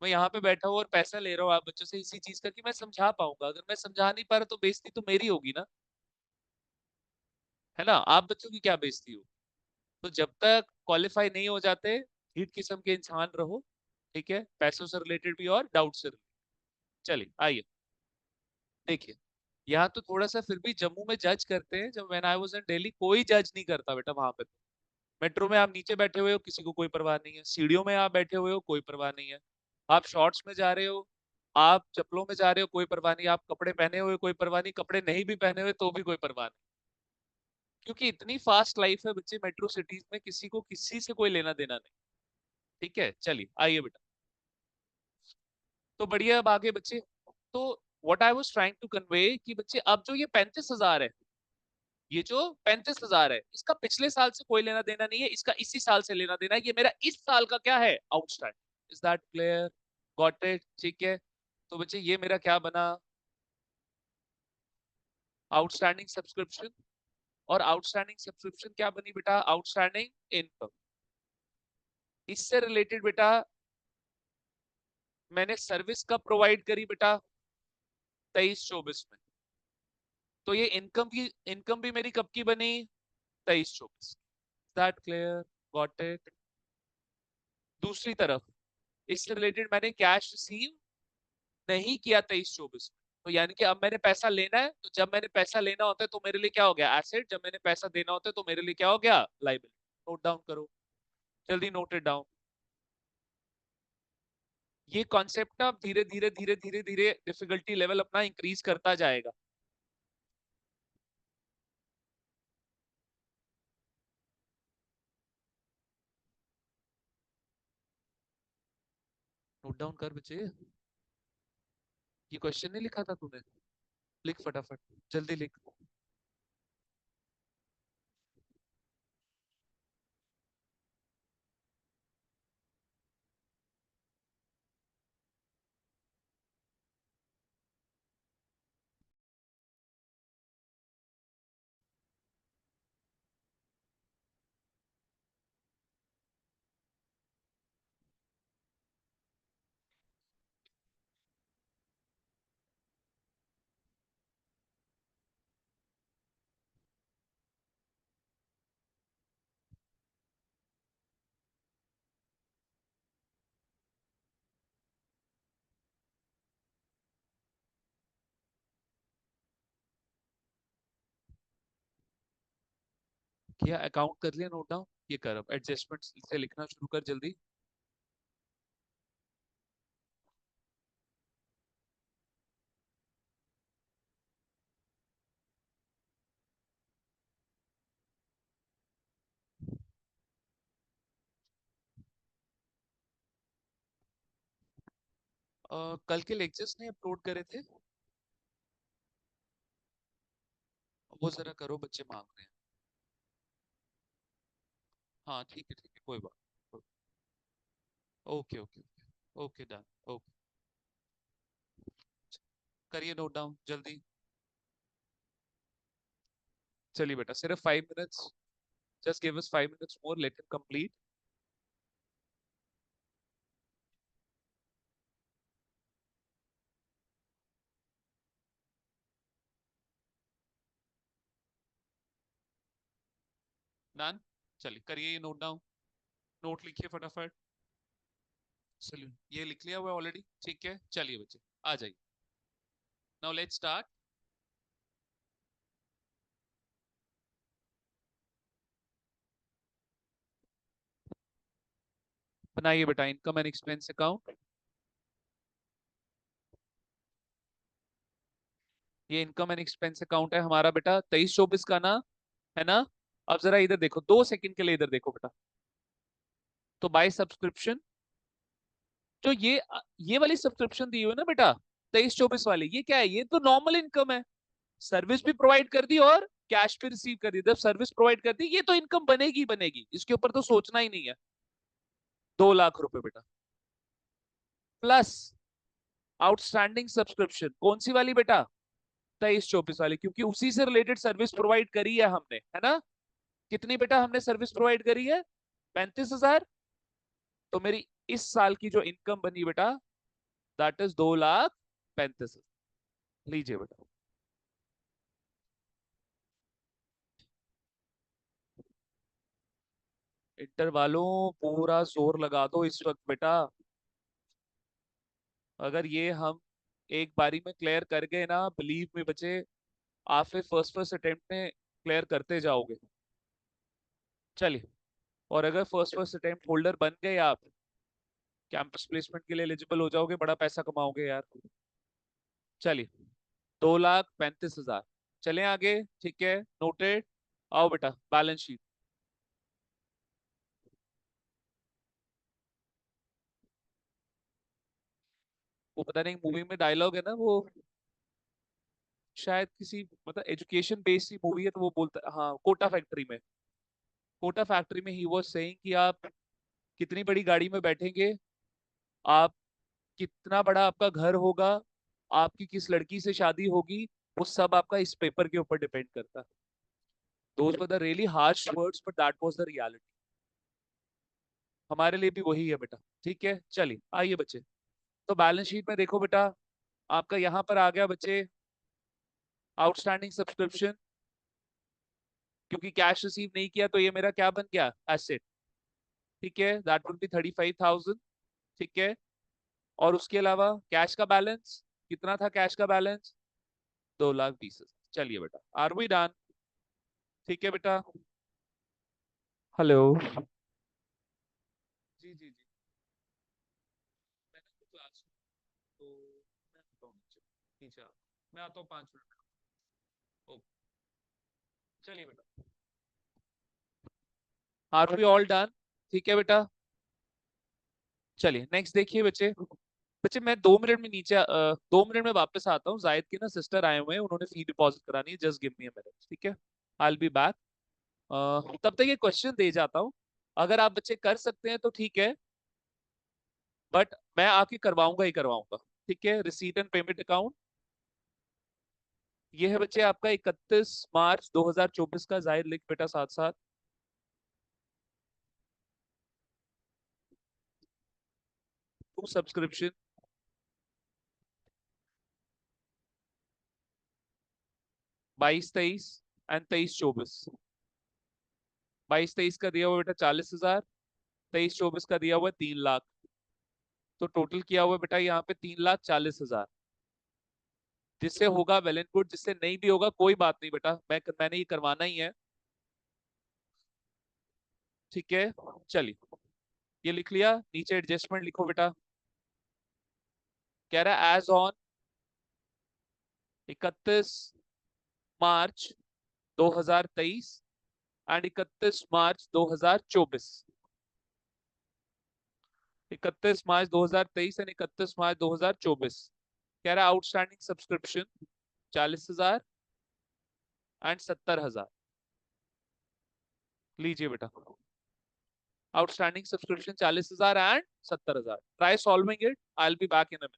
मैं यहाँ पे बैठा हूँ और पैसा ले रहा हूँ आप बच्चों से इसी चीज का कि मैं समझा पाऊंगा, अगर मैं समझा नहीं पा रहा तो बेइज्जती तो मेरी होगी ना, है ना? आप बच्चों की क्या बेइज्जती हो? तो जब तक क्वालिफाई नहीं हो जाते, हीट किस्म के इंसान रहो। ठीक है, पैसों से रिलेटेड भी और डाउट से रिलेटेड। चलिए आइए, देखिए, यहाँ तो थोड़ा सा फिर भी जम्मू में जज करते हैं। जब when I was in Delhi कोई जज नहीं करता बेटा वहां पे। मेट्रो में आप नीचे बैठे हुए हो, किसी को कोई परवाह नहीं है। सीढ़ियों में आप बैठे हुए हो, कोई परवाह नहीं है। आप शॉर्ट्स में जा रहे हो, आप चप्पलों में जा रहे हो, कोई परवाह नहीं। आप कपड़े पहने हुए, कोई परवाह नहीं। कपड़े नहीं भी पहने हुए तो भी कोई परवाह नहीं, क्योंकि इतनी फास्ट लाइफ है बच्चे मेट्रो सिटीज में, किसी को किसी से कोई लेना देना नहीं। ठीक है, चलिए आइए बेटा, तो बढ़िया। अब आगे बच्चे, तो what I was trying to convey कि बच्चे अब जो ये 35,000 है, ये जो 35,000 है, इसका पिछले साल से कोई लेना देना नहीं है, इसका इसी साल से लेना देना है। ये मेरा इस साल का क्या है, outstanding. Is that clear? Got it? ठीक है, तो बच्चे ये मेरा क्या बना, आउटस्टैंडिंग सब्सक्रिप्शन। और आउटस्टैंडिंग सब्सक्रिप्शन क्या बनी बेटा, आउटस्टैंडिंग इनकम। इससे रिलेटेड बेटा मैंने सर्विस कब प्रोवाइड करी बेटा, 23-24 में। तो ये इनकम भी मेरी कब की बनी, 23-24। That clear? Got it? दूसरी तरफ इससे रिलेटेड मैंने कैश रिसीव नहीं किया 23-24 में, तो यानी कि अब मैंने पैसा लेना है, तो जब मैंने पैसा लेना होता है तो मेरे लिए क्या हो गया एसेट, जब मैंने पैसा देना होता है तो मेरे लिए क्या हो गया लाइबिलिटी। नोट डाउन करो, जल्दी नोट इट डाउन। ये कॉन्सेप्ट अब धीरे धीरे धीरे धीरे धीरे डिफिकल्टी लेवल अपना इंक्रीज करता जाएगा। नोट डाउन कर बच्चे, ये क्वेश्चन नहीं लिखा था तूने, लिख फटाफट, जल्दी लिख। किया अकाउंट कर लिया, नोट डाउन, ये कर अब एडजस्टमेंट से लिखना शुरू कर जल्दी। कल के लेक्चर्स नहीं अपलोड करे थे, वो जरा करो, बच्चे मांग रहे हैं। हाँ ठीक है कोई बात। Okay okay okay okay done okay. करिए नोट डाउन जल्दी। चलिए बेटा सिर्फ 5 minutes, just give us 5 minutes more, let him complete. Done, चलिए करिए ये नोट डाउन, नोट लिखिए फटाफट। चलिए ये लिख लिया हुआ ऑलरेडी, ठीक है चलिए बच्चे आ जाइए। Now let's start. बनाइए बेटा इनकम एंड एक्सपेंस अकाउंट। ये इनकम एंड एक्सपेंस अकाउंट है हमारा बेटा 23-24 का ना, है ना। अब जरा इधर देखो, 2 सेकंड के लिए इधर देखो बेटा। तो बाय सब्सक्रिप्शन, जो ये वाली सब्सक्रिप्शन दी हुई है ना बेटा 23-24 वाली, ये क्या है, ये तो नॉर्मल इनकम है। सर्विस भी प्रोवाइड कर दी और कैश भी रिसीव कर दी, जब सर्विस प्रोवाइड कर दी ये तो इनकम बनेगी बनेगी, इसके ऊपर तो सोचना ही नहीं है। 2 लाख रुपए बेटा, प्लस आउटस्टैंडिंग सब्सक्रिप्शन कौन सी वाली बेटा, 23-24 वाली, क्योंकि उसी से रिलेटेड सर्विस प्रोवाइड करी है हमने, है ना। कितनी बेटा हमने सर्विस प्रोवाइड करी है, 35,000। तो मेरी इस साल की जो इनकम बनी बेटा, दैट इज 2,35,000। लीजिए बेटा। इंटर वालों पूरा जोर लगा दो इस वक्त बेटा, अगर ये हम एक बारी में क्लियर कर गए ना, बिलीव में बचे, आप फिर फर्स्ट फर्स्ट अटेम्प्ट में क्लियर करते जाओगे। चलिए, और अगर फर्स्ट फर्स्ट अटेम्प्ट होल्डर बन गए आप, कैंपस प्लेसमेंट के लिए एलिजिबल हो जाओगे, बड़ा पैसा कमाओगे यार। चलिए 2,35,000। चलें आगे, ठीक है नोटेड। आओ बेटा बैलेंस शीट। वो पता नहीं मूवी में डायलॉग है ना, वो शायद किसी मतलब एजुकेशन बेस्ड मूवी है, तो वो बोलता है, हाँ कोटा फैक्ट्री में, कोटा फैक्ट्री में ही वाज सेइंग कि आप कितनी बड़ी गाड़ी में बैठेंगे, आप कितना बड़ा आपका घर होगा, आपकी किस लड़की से शादी होगी, वो सब आपका इस पेपर के ऊपर डिपेंड करता है। Those were the really harsh words but that was the reality. हमारे लिए भी वही है बेटा, ठीक है चलिए आइए बच्चे। तो बैलेंस शीट में देखो बेटा, आपका यहाँ पर आ गया बच्चे आउटस्टैंडिंग सब्सक्रिप्शन, क्योंकि कैश रिसीव नहीं किया तो ये मेरा क्या बन गया एसेट, ठीक है दैट विल बी 35,000, ठीक है। और उसके अलावा कैश का बैलेंस कितना था, कैश का बैलेंस 2,20,000। चलिए बेटा, आर वी डन? ठीक है बेटा। हेलो। जी जी जी। मैंने तो क्लास, तो मैं आता हूँ नीचे। नीचे मैं आता हूँ 5 मिनट में। ओके। चलिए बेटा, आर वी ऑल डन? ठीक है बेटा। चलिए नेक्स्ट देखिए बच्चे। बच्चे मैं 2 मिनट में नीचे 2 मिनट में वापस आता हूँ। जायद के ना सिस्टर आए हुए हैं, उन्होंने फी डिपॉजिट करानी है। Just give me a minute, ठीक है? आई विल बी बैक। तब तक ये क्वेश्चन दे जाता हूँ। अगर आप बच्चे कर सकते हैं तो ठीक है, बट मैं आके करवाऊंगा ही करवाऊंगा। ठीक है, रिसीट एंड पेमेंट अकाउंट ये है बच्चे आपका 31 मार्च 2024 का। जाहिर लिख बेटा साथ साथ। To subscription 22-23 and 23-24। 22-23 का दिया हुआ बेटा 40,000, 23-24 का दिया हुआ 3 लाख। तो टोटल किया हुआ बेटा यहाँ पे 3,40,000। जिससे होगा वेल एंड गुड, जिससे नहीं भी होगा कोई बात नहीं बेटा, मैंने ये करवाना ही है। ठीक है, चलिए ये लिख लिया। नीचे एडजस्टमेंट लिखो बेटा। कह रहा है as on 31 March 2023 and 31 March 2024। 31 March 2023 and 31 March 2024। कह रहा है आउटस्टैंडिंग सब्सक्रिप्शन 40,000 एंड 70,000। लीजिए बेटा, outstanding subscription 40,000 and 70,000। Try solving it, I will be back in a minute.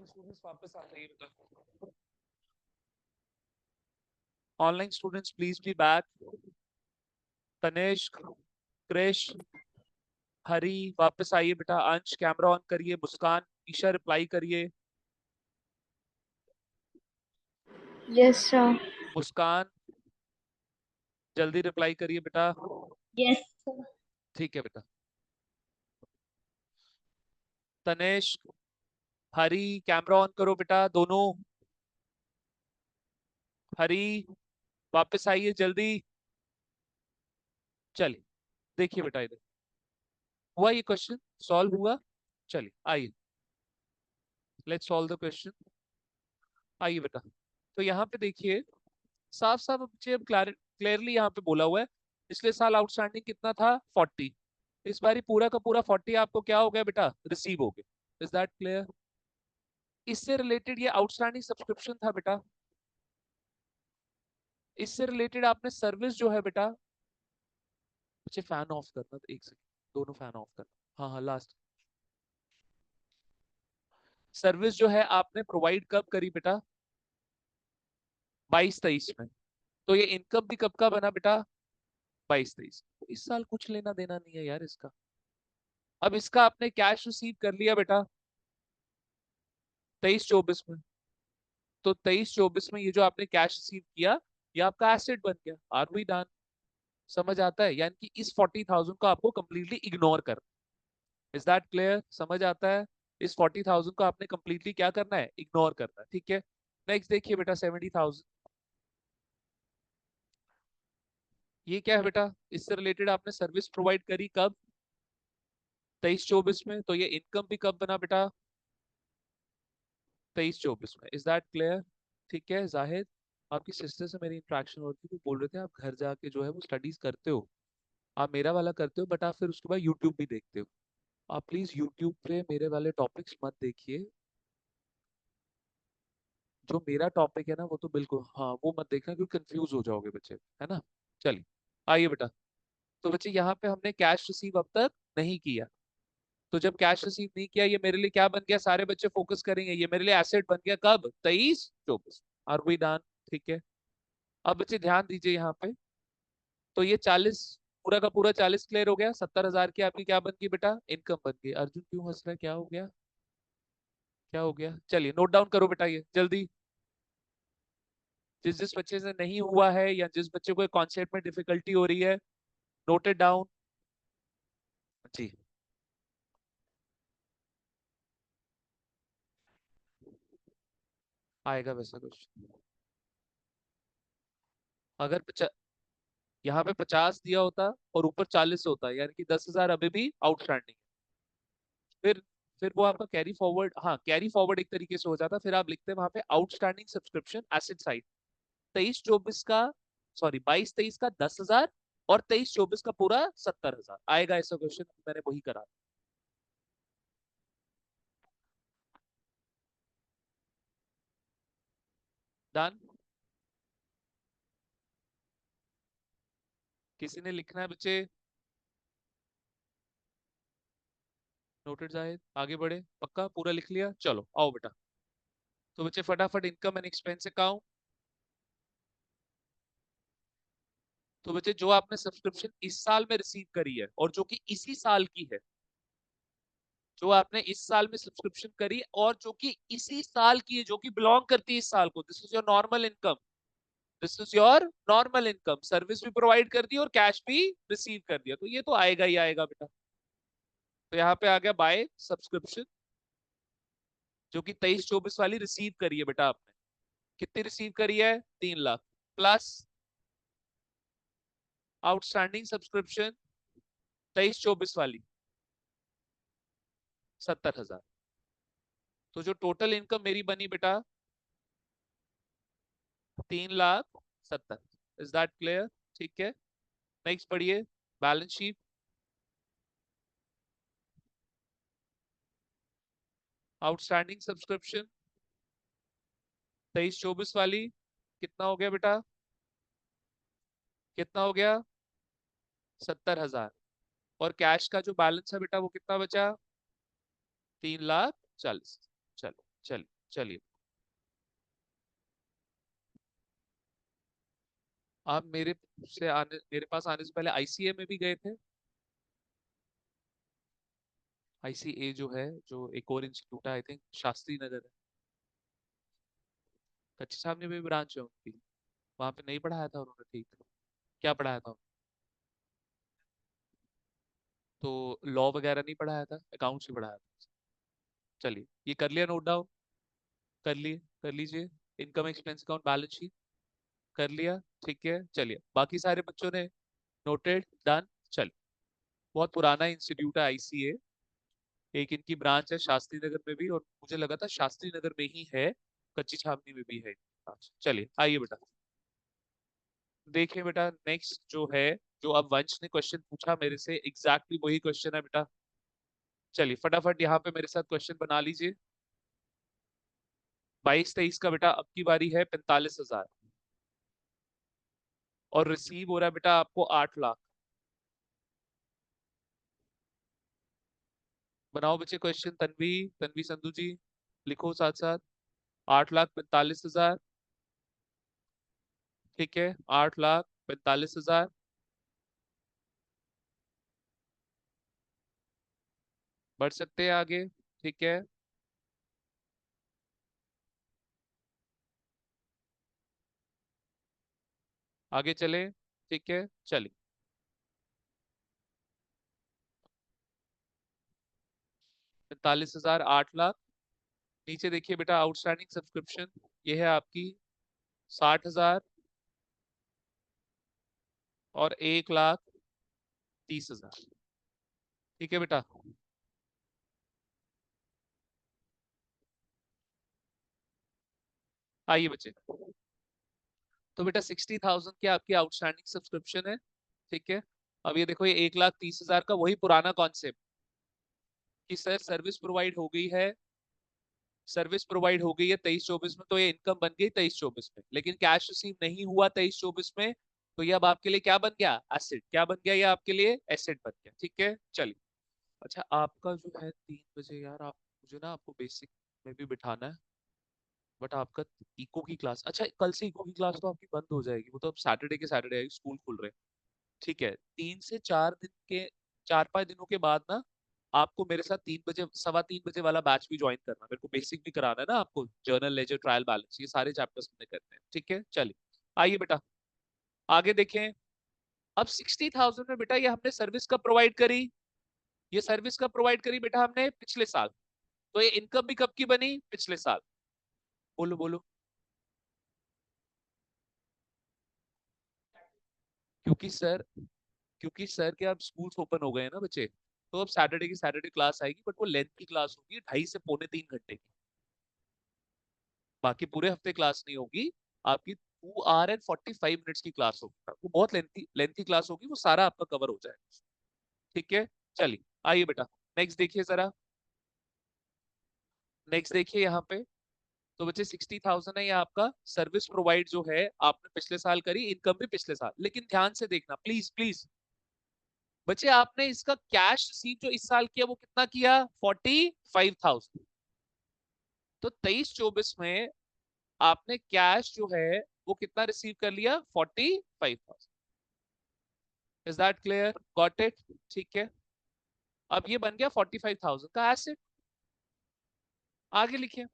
Online students वापस आ जाइए बेटा। Online students please be back. Tanishk, Krish, Hari वापस आइए बेटा। अंश कैमरा ऑन करिए। मुस्कान, ईशा रिप्लाई करिए। Yes, sir. मुस्कान जल्दी रिप्लाई करिए बेटा। Yes, sir. ठीक है बेटा। तनिष्क, हरी कैमरा ऑन करो बेटा दोनों। हरी वापस आइए जल्दी। चलिए देखिए बेटा, इधर हुआ ये क्वेश्चन, सॉल्व हुआ। चलिए आइए, लेट्स सॉल्व द क्वेश्चन। आइए बेटा, तो यहाँ पे देखिए साफ साफ बच्चे अब क्लियरली यहाँ पे बोला हुआ है। पिछले साल आउटस्टैंडिंग कितना था? 40। इस बारी पूरा का पूरा 40 आपको क्या हो गया बेटा? रिसीव हो गया। Is that clear? इससे रिलेटेड ये आउटस्टैंडिंग सब्सक्रिप्शन था बेटा। इससे रिलेटेड आपने सर्विस जो है बेटा, बच्चे फैन ऑफ करना, तो एक सेकंड दोनों फैन ऑफ करना। हाँ हाँ लास्ट। सर्विस जो है आपने प्रोवाइड कब करी बेटा? 22-23 में। तो ये इनकम भी कब का बना बेटा? 22-23। इस साल कुछ लेना देना नहीं है यार इसका। अब इसका आपने कैश रिसीव कर लिया बेटा 23-24 में। तो 23-24 में ये जो आपने कैश रिसीव किया, ये आपका एसेट बन गया। Are we done? समझ आता है? यानी कि इस 40,000 को आपको कंप्लीटली इग्नोर करना। Is that clear? समझ आता है? इस 40,000 को आपने कंप्लीटली क्या करना है? इग्नोर करना है। ठीक है, नेक्स्ट देखिए बेटा 70,000। ये क्या है बेटा? इससे रिलेटेड आपने सर्विस प्रोवाइड करी कब? 23-24 में। तो ये इनकम भी कब बना बेटा? 23-24 में। Is that clear? ठीक है जाहिद, आपकी सिस्टर से मेरी इंटरेक्शन हो रही थी, वो बोल रहे थे आप घर जाके जो है वो स्टडीज करते हो, आप मेरा वाला करते हो, बट आप फिर उसके बाद यूट्यूब भी देखते हो। आप प्लीज यूट्यूब पे मेरे वाले टॉपिक्स मत देखिए। जो मेरा टॉपिक है ना वो तो बिल्कुल, हाँ वो मत देखना क्योंकि कंफ्यूज हो जाओगे बच्चे, है ना। चलिए आइए बेटा, तो बच्चे यहाँ पे हमने कैश रिसीव अब तक नहीं किया। तो जब कैश रिसीव नहीं किया, ये मेरे लिए क्या बन गया? सारे बच्चे फोकस करेंगे, ये मेरे लिए एसेट बन गया कब? 23-24। Are we done? ठीक है, अब बच्चे ध्यान दीजिए यहाँ पे। तो ये 40, पूरा का पूरा 40 क्लियर हो गया। 70,000 की आपकी क्या बन गई बेटा? इनकम बन गई। अर्जुन क्यों हंस रहा है? क्या हो गया? क्या हो गया? चलिए नोट डाउन करो बेटा ये जल्दी। जिस जिस बच्चे से नहीं हुआ है या जिस बच्चे को कॉन्सेप्ट में डिफिकल्टी हो रही है, नोट इट डाउन जी। आएगा वैसा कुछ। अगर यहाँ पे 50 दिया होता और ऊपर 40 होता, यानी कि 10,000 अभी भी आउटस्टैंडिंग। फिर फिर वो आपका कैरी फॉरवर्ड, हाँ कैरी फॉरवर्ड एक तरीके से हो जाता। फिर आप लिखते हैं वहां पे आउटस्टैंडिंग सब्सक्रिप्शन एसेट साइड 23-24 का, सॉरी 22-23 का 10,000 और 23-24 का पूरा 70,000 आएगा। ऐसा क्वेश्चन मैंने वही करा। डन? किसी ने लिखना है बच्चे? नोटेड जाहिद, आगे बढ़े, पक्का पूरा लिख लिया? चलो आओ बेटा, तो बच्चे फटाफट इनकम एंड एक्सपेंस अकाउंट। तो बच्चे जो आपने सब्सक्रिप्शन इस साल में रिसीव करी है और जो कि इसी साल की है, जो आपने इस साल में सब्सक्रिप्शन करी और जो कि इसी साल की है, जो कि बिलोंग करती है इस साल को, this is your normal income. This is your normal income. Service भी प्रोवाइड कर दी और कैश भी रिसीव कर दिया, तो ये तो आएगा ही आएगा बेटा। तो यहाँ पे आ गया बाय सब्सक्रिप्शन, जो कि 23-24 वाली रिसीव करी है बेटा आपने। कितनी रिसीव करी है? 3 लाख प्लस आउटस्टैंडिंग सब्सक्रिप्शन 23-24 वाली 70,000। तो जो टोटल इनकम मेरी बनी बेटा 3,70,000। Is that clear? ठीक है, नेक्स्ट पढ़िए बैलेंस शीट। आउटस्टैंडिंग सब्सक्रिप्शन 23-24 वाली कितना हो गया बेटा? कितना हो गया? 70,000। और कैश का जो बैलेंस है बेटा वो कितना बचा? 3,40,000। चलो चलिए चलिए, आप मेरे पास आने से पहले आईसीए में भी गए थे। आईसीए जो है, जो एक और इंस्टीट्यूट है, आई थिंक शास्त्री नगर है, कच्ची साहब ने भी ब्रांच है उनकी। वहां पे नहीं पढ़ाया था उन्होंने, ठीक। क्या पढ़ाया था? तो लॉ वगैरह नहीं पढ़ाया था, अकाउंट्स ही पढ़ाया था। चलिए, ये कर लिया नोट डाउन? कर लिए, कर लीजिए। Income expense account, balance sheet कर लिया, ठीक है। चलिए, बाकी सारे बच्चों ने नोटेड, डन। चलिए, बहुत पुराना इंस्टीट्यूट है आईसीए, एक इनकी ब्रांच है शास्त्री नगर में भी, और मुझे लगा था शास्त्री नगर में ही है, कच्ची छावनी में भी है इनकी ब्रांच। चलिए आइए बेटा, देखिए बेटा, नेक्स्ट जो है, जो अब वंश ने क्वेश्चन पूछा मेरे से, एग्जैक्टली वही क्वेश्चन है बेटा। चलिए फटाफट यहाँ पे मेरे साथ क्वेश्चन बना लीजिए। 22-23 का बेटा अब की बारी है 45,000, और रिसीव हो रहा है बेटा आपको 8 लाख। बनाओ बच्चे क्वेश्चन, तन्वी, तन्वी संधू जी, लिखो साथ साथ। 8,45,000, ठीक है, 8,45,000। बढ़ सकते हैं आगे, ठीक है। आगे चले, ठीक है, चलिए। 45,000, 8 लाख। नीचे देखिए बेटा, आउटस्टैंडिंग सब्सक्रिप्शन ये है आपकी 60,000 और 1,30,000, ठीक है बेटा। आइए बच्चे, तो बेटा 60,000 की आपकी आउटस्टैंडिंग सब्सक्रिप्शन है, ठीक है। अब ये देखो, ये 1,30,000 का वही पुराना कॉन्सेप्ट कि सर सर्विस प्रोवाइड हो गई है, सर्विस प्रोवाइड हो गई है 23-24 में, तो ये इनकम बन गई 23-24 में, लेकिन कैश रिसीव नहीं हुआ 23-24 में, तो ये अब आपके लिए क्या बन गया? एसेट। क्या बन गया? ये आपके लिए एसेट बन गया, ठीक है। चलिए, अच्छा आपका जो है 3 बजे, यार आप मुझे ना आपको बेसिक में भी बिठाना है, बट आपका इको की क्लास, अच्छा कल से इको की क्लास तो आपकी बंद हो जाएगी, वो तो अब सैटरडे के सैटरडे आएगी, स्कूल खुल रहे हैं, ठीक है। 3 से 4 दिन के, 4-5 दिनों के बाद ना, आपको मेरे साथ 3 बजे, 3:15 वाला बैच भी ज्वाइन करना, मेरे को बेसिक भी कराना है ना आपको, जर्नल लेजर, ट्रायल बैलेंस, ये सारे चैप्टर्स हमने करने हैं, ठीक है। चलिए आइए बेटा, आगे देखें। अब 60,000 में बेटा ये हमने सर्विस कब प्रोवाइड करी? ये सर्विस कब प्रोवाइड करी बेटा हमने? पिछले साल। तो ये इनकम भी कब की बनी? पिछले साल। बोलो बोलो। क्योंकि सर, क्योंकि सर के अब स्कूल्स ओपन हो गए हैं ना बच्चे, तो अब सैटरडे की सैटरडे क्लास आएगी, बट वो लेंथ की क्लास होगी, 2.5 से 3.25 घंटे की। बाकी पूरे हफ्ते क्लास नहीं होगी आपकी, 2 hour and 45 minutes की क्लास होगी, वो बहुत लेंथी लेंथी क्लास होगी, वो सारा आपका कवर हो जाएगा, ठीक है। चलिए आइए बेटा, नेक्स्ट देखिए जरा, नेक्स्ट देखिए यहाँ पे। तो बच्चे 60,000 है, ये आपका सर्विस प्रोवाइड जो है आपने पिछले साल करी, इनकम भी पिछले साल, लेकिन ध्यान से देखना प्लीज प्लीज। बच्चे आपने इसका कैश रिसीव जो इस साल किया वो कितना किया? 45,000। तो 23-24 में आपने कैश जो है वो कितना रिसीव कर लिया? 45,000। Is that clear? Got it? ठीक है। अब ये बन गया 45,000 का एसेट। आगे लिखिए,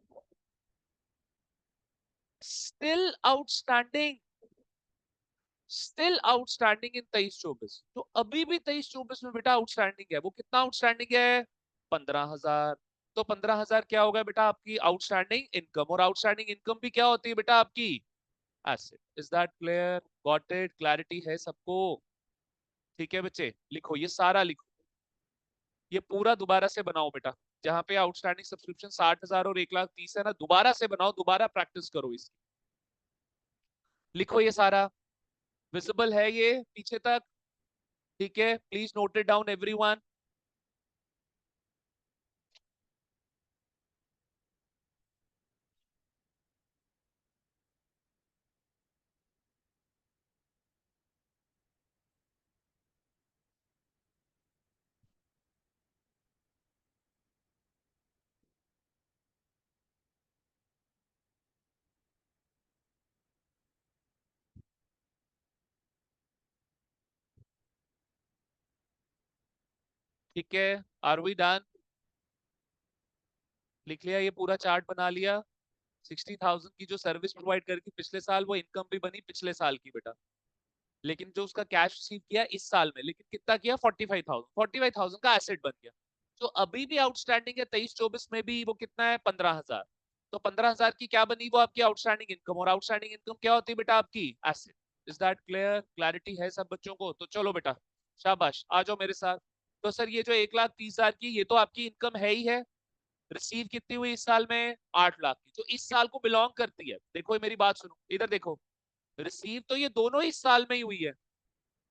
still outstanding, still outstanding in 23-24, तो अभी भी 23-24 में बेटा आउटस्टैंडिंग है, वो कितना आउटस्टैंडिंग है? 15,000। तो 15,000 क्या होगा बेटा? आपकी आउटस्टैंडिंग इनकम, और आउटस्टैंडिंग इनकम भी क्या होती है बेटा? आपकी asset. Is that clear? Got it? Clarity है सबको? ठीक है बच्चे, लिखो ये सारा लिखो, ये पूरा दोबारा से बनाओ बेटा, जहां पे आउटस्टैंडिंग सब्सक्रिप्शन 60,000 और 1,30,000 है ना, दोबारा से बनाओ, दोबारा प्रैक्टिस करो इसकी। लिखो ये सारा, विजिबल है ये पीछे तक? ठीक है, please note it down everyone. ठीक है, आर वी डन? लिख लिया, ये पूरा चार्ट बना लिया। 60,000 की जो सर्विस प्रोवाइड करी थी पिछले साल, वो इनकम भी बनी पिछले साल की बेटा। लेकिन जो उसका कैश रिसीव किया इस साल में, लेकिन कितना किया? 45,000 का एसेट बन गया। जो अभी भी आउटस्टैंडिंग है 23-24 में भी, वो कितना है? 15,000। तो 15,000 की क्या बनी? वो आपकी आउटस्टैंडिंग इनकम। और आउटस्टैंडिंग इनकम क्या होती है बेटा? आपकी asset. Is that clear? Clarity है सब बच्चों को? तो चलो बेटा, शाबाश, आ जाओ मेरे साथ। तो सर ये जो 1,30,000 की, ये तो आपकी इनकम है ही है। रिसीव कितनी हुई इस साल में? 8 लाख की, जो इस साल को बिलोंग करती है। देखो मेरी बात सुनो, इधर देखो। रिसीव तो ये दोनों इस साल में ही हुई है,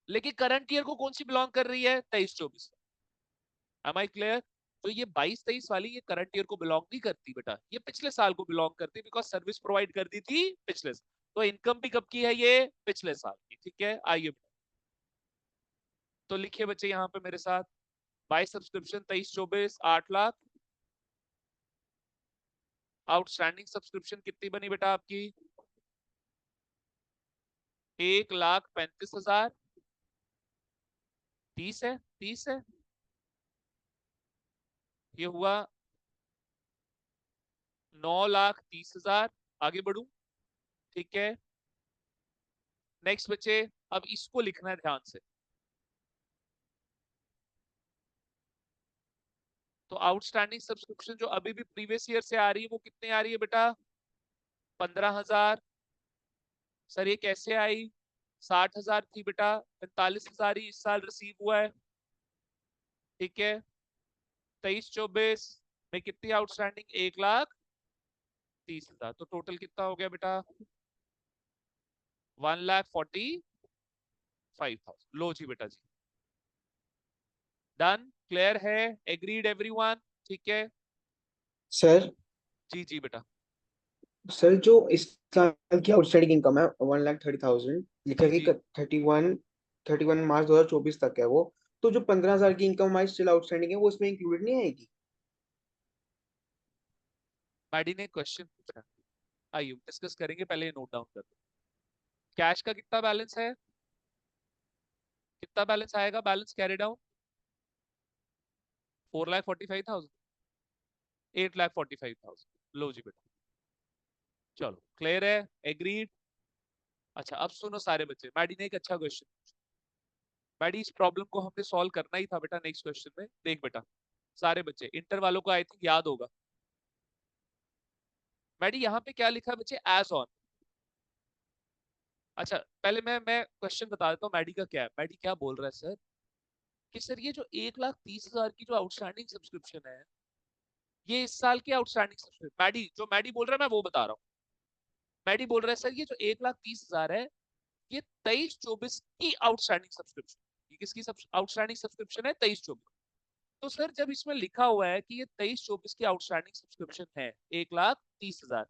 लेकिन करंट ईयर को कौन सी बिलोंग कर रही है? 23-24। Am I clear? तो ये 22-23 वाली, ये करंट ईयर को बिलोंग नहीं करती बेटा, ये पिछले साल को बिलोंग करती, बिकॉज सर्विस प्रोवाइड कर दी थी पिछले साल। तो इनकम भी कब की है? ये पिछले साल की। ठीक है, आइए बेटा, तो लिखिए बच्चे यहाँ पे मेरे साथ। By subscription 23-24 8 lakh. Outstanding subscription कितनी बनी बेटा आपकी? 1,35,000। 30 है, 30 है। ये हुआ 9,30,000। आगे बढ़ू? ठीक है, नेक्स्ट बच्चे, अब इसको लिखना है ध्यान से। तो आउटस्टैंडिंग सब्सक्रिप्शन जो अभी भी प्रीवियस ईयर से आ रही है, वो कितनी आ रही है बेटा? 15,000। सर ये कैसे आई? 60,000 थी बेटा, 45,000 ही इस साल रिसीव हुआ है। ठीक है, 23-24 में कितनी आउटस्टैंडिंग? 1,30,000। तो टोटल कितना हो गया बेटा? 1,45,000। लो जी बेटा जी, डन। क्लियर है? Agreed everyone? ठीक है, सर जी जी बेटा। सर जो इस साल की आउटस्टैंडिंग इनकम है 1,30,000 लिखा जी है कि जी, 31 मार्च 2024 तक है वो। तो जो 15,000 की इनकम हमारी स्टिल आउटस्टैंडिंग है वो इसमें इंक्लूडेड नहीं आएगी? मैडी ने क्वेश्चन पूछा, आइए डिस्कस करेंगे, पहले नोट डाउन कर दो। कैश का कितना बैलेंस है? कितना बैलेंस आएगा? Balance carry down 4,45,000, 8,45,000। लो जी बेटा, चलो क्लियर है? एग्रीड? अच्छा अब सुनो सारे बच्चे, मैडी ने एक अच्छा क्वेश्चन पूछा। मैडी, इस प्रॉब्लम को हमने सॉल्व करना ही था बेटा नेक्स्ट क्वेश्चन में। देख बेटा, सारे बच्चे इंटर वालों को आई थिंक याद होगा। मैडी यहाँ पे क्या लिखा है बच्चे? As on. अच्छा पहले मैं क्वेश्चन बता देता हूँ मैडी का क्या है। मैडी क्या बोल रहा है सर, कि सर ये जो 1,30,000 की जो आउटस्टैंडिंग सब्सक्रिप्शन है, ये इस साल की आउटस्टैंडिंग सब्सक्रिप्शन। मैडी, जो मैडी बोल रहा है मैं वो बता रहा हूँ। मैडी बोल रहा है सर ये जो 1,30,000 है, ये 23-24 की आउटस्टैंडिंग सब्सक्रिप्शन। ये किसकी आउटस्टैंडिंग सब्सक्रिप्शन है? 23-24। तो सर जब इसमें लिखा हुआ है कि ये 23-24 की आउटस्टैंडिंग सब्सक्रिप्शन है 1,30,000,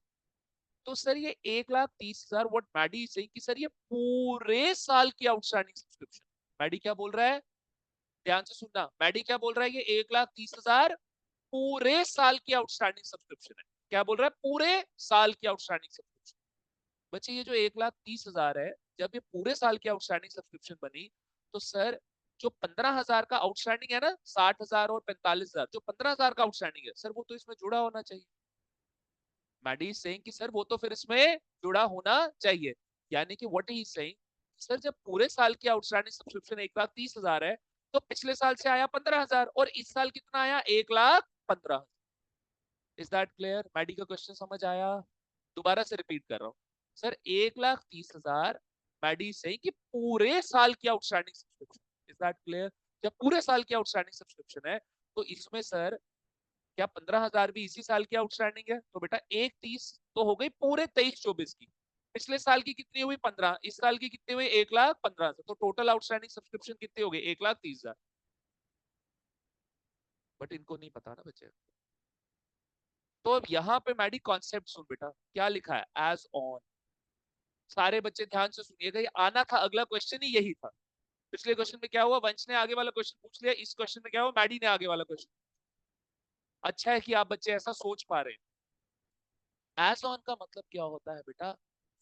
तो सर ये 1,30,000 व्हाट मैडी से कि सर ये पूरे साल की आउटस्टैंडिंग सब्सक्रिप्शन। मैडी क्या बोल रहा है? ध्यान से सुनना, मैडी क्या बोल रहा है? ये 1,30,000 पूरे साल की आउटस्टैंडिंग सब्सक्रिप्शन है। क्या बोल रहा है? पूरे साल की आउटस्टैंडिंग सब्सक्रिप्शन। बच्चे ये जो 1,30,000 है, जब ये पूरे साल की आउटस्टैंडिंग सब्सक्रिप्शन बनी, तो सर जो 15,000 का आउटस्टैंडिंग है ना, 60,000 और 45,000, जो 15,000 का आउटस्टैंडिंग है सर, वो तो इसमें जुड़ा होना चाहिए। मैडी सेइंग कि सर वो तो फिर इसमें जुड़ा होना चाहिए। यानी कि व्हाट ही सेइंग, सर जब पूरे साल की आउटस्टैंडिंग सब्सक्रिप्शन 1,30,000 है, तो पिछले साल से आया 15,000, और इस साल कितना आया? 1,15,000। Is that clear? मैडी का क्वेश्चन समझ आया? दोबारा से रिपीट कर रहा हूँ सर, 1,30,000 मैडी से कि पूरे साल की outstanding subscription. Is that clear? जब पूरे साल की आउटस्टैंडिंग सब्सक्रिप्शन है, तो इसमें सर क्या 15,000 भी इसी साल की आउटस्टैंडिंग है? तो बेटा 1,30 तो हो गई पूरे 23-24 की। पिछले साल की कितनी हुई? 15। इस साल की कितनी हुई? 1,15,000। तो टोटल आउटस्टैंडिंग सब्सक्रिप्शन कितनी हो गई? 1,30,000। बट इनको नहीं पता ना बच्चे। तो अब यहाँ पे मैडी कॉन्सेप्ट सुन बेटा, क्या लिखा है? As on. सारे बच्चे ध्यान से सुनिएगा, ये आना था, अगला क्वेश्चन ही यही था। पिछले क्वेश्चन में क्या हुआ? वंश ने आगे वाला क्वेश्चन पूछ लिया, इस क्वेश्चन में क्या हुआ? मैडी ने आगे वाला क्वेश्चन। अच्छा है कि आप बच्चे ऐसा सोच पा रहे हैं। एज ऑन का मतलब क्या होता है बेटा?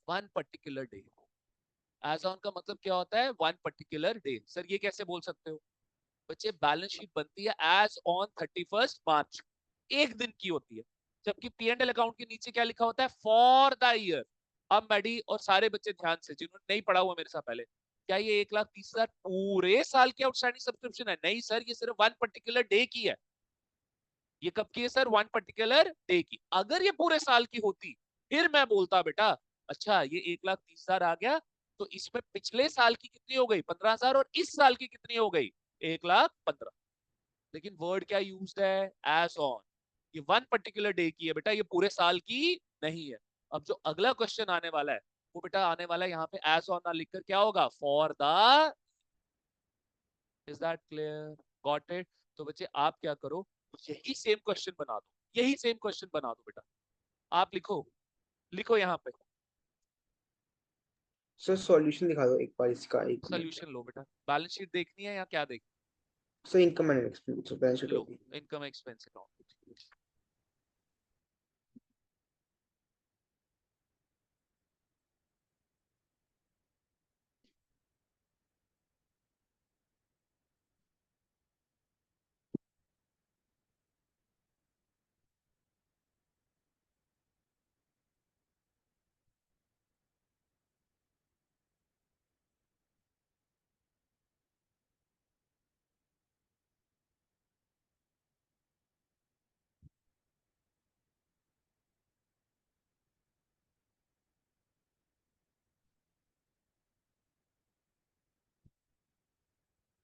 One particular day. As on का मतलब क्या होता है? One particular day. सर ये कैसे बोल सकते हो बच्चे बैलेंस शीट बनती है एज ऑन 31 मार्च, एक दिन की होती है, जबकि पी एंड एल अकाउंट के नीचे क्या लिखा होता है, फॉर द ईयर। अब मैडी और सारे बच्चे ध्यान से जिन्होंने नहीं पढ़ा हुआ मेरे साथ पहले, क्या ये 1,30,000 पूरे साल की आउटस्टैंडिंग सब्सक्रिप्शन है? नहीं सर, ये सिर्फ वन पर्टिकुलर डे की है। ये कब की है सर? वन पर्टिकुलर डे की। अगर ये पूरे साल की होती फिर मैं बोलता बेटा अच्छा ये 1,30,000 आ गया, तो इसमें पिछले साल की कितनी हो गई 15,000, और इस साल की कितनी हो गई 1,15,000। लेकिन वर्ड क्या यूज है, एज ऑन। ये वन पर्टिकुलर डे की है बेटा, ये पूरे साल की नहीं है। अब जो अगला क्वेश्चन आने वाला है वो बेटा आने वाला है यहाँ पे एज ऑन ना लिखकर क्या होगा, for the. Is that clear? Got it? तो बच्चे आप क्या करो, यही सेम क्वेश्चन बना दो, यही सेम क्वेश्चन बना दो बेटा। आप लिखो, लिखो यहाँ पे, सर सॉल्यूशन दिखा दो एक बार इसका, 1 मिनट। सोल्यूशन लो बेटा। बैलेंस शीट देखनी है या क्या देखनी sir income and expense balance sheet है? लो, होगी। Income expense account.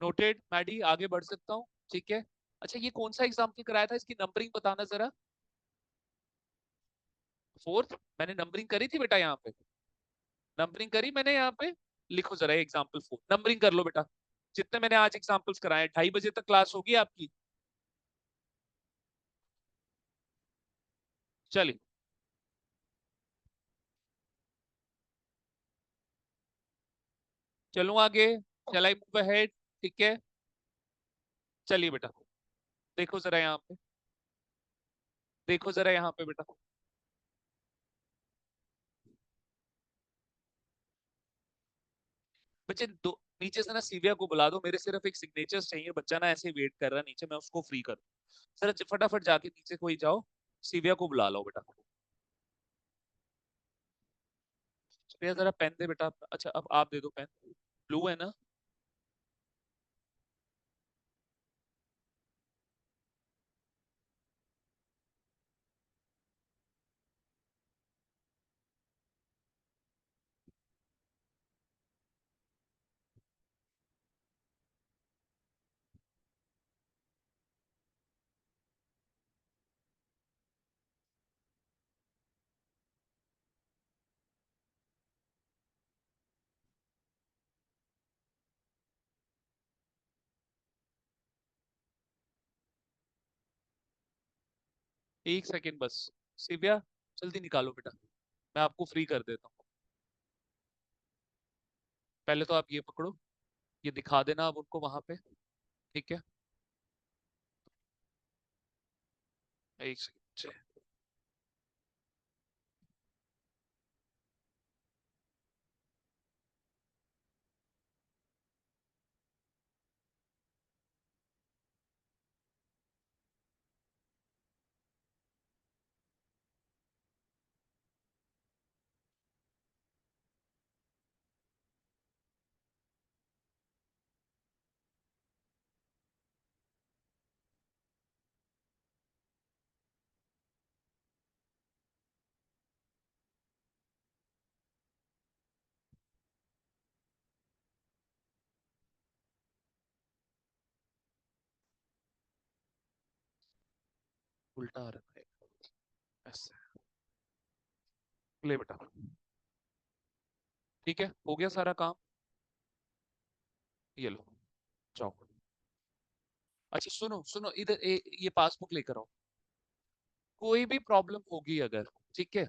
Noted Maddy, आगे बढ़ सकता हूँ? ठीक है। अच्छा ये कौन सा एग्जाम्पल कराया था, इसकी नंबरिंग बताना जरा। फोर्थ, मैंने नंबरिंग करी थी बेटा यहाँ पे, नंबरिंग करी मैंने यहाँ पे। लिखो जरा एग्जाम्पल फोर, नंबरिंग कर लो बेटा। जितने मैंने आज एग्जाम्पल्स कराए, 2:30 बजे तक क्लास होगी आपकी। चलिए, चलूं आगे, चल आई मूव अहेड? ठीक है, चलिए बेटा, देखो जरा यहाँ पे, देखो जरा यहाँ पे बेटा। बच्चे दो, नीचे से ना सीविया को बुला दो, मेरे सिर्फ एक सिग्नेचर चाहिए, बच्चा ना ऐसे वेट कर रहा है नीचे, मैं उसको फ्री करूँ। सर फटाफट जाके नीचे कोई जाओ, सीविया को बुला लो बेटा। सीविया जरा पेन दे बेटा। अच्छा अब आप दे दो पेन, ब्लू है ना? एक सेकेंड बस, सीविया जल्दी निकालो बेटा, मैं आपको फ्री कर देता हूँ। पहले तो आप ये पकड़ो, ये दिखा देना आप उनको वहां पे। ठीक है, एक सेकेंड। उल्टा आ रहा है ऐसे, ले बेटा। ठीक है, हो गया सारा काम, ये लो, जाओ। अच्छा सुनो सुनो, इधर ये पासबुक लेकर आओ। कोई भी प्रॉब्लम होगी अगर, ठीक है,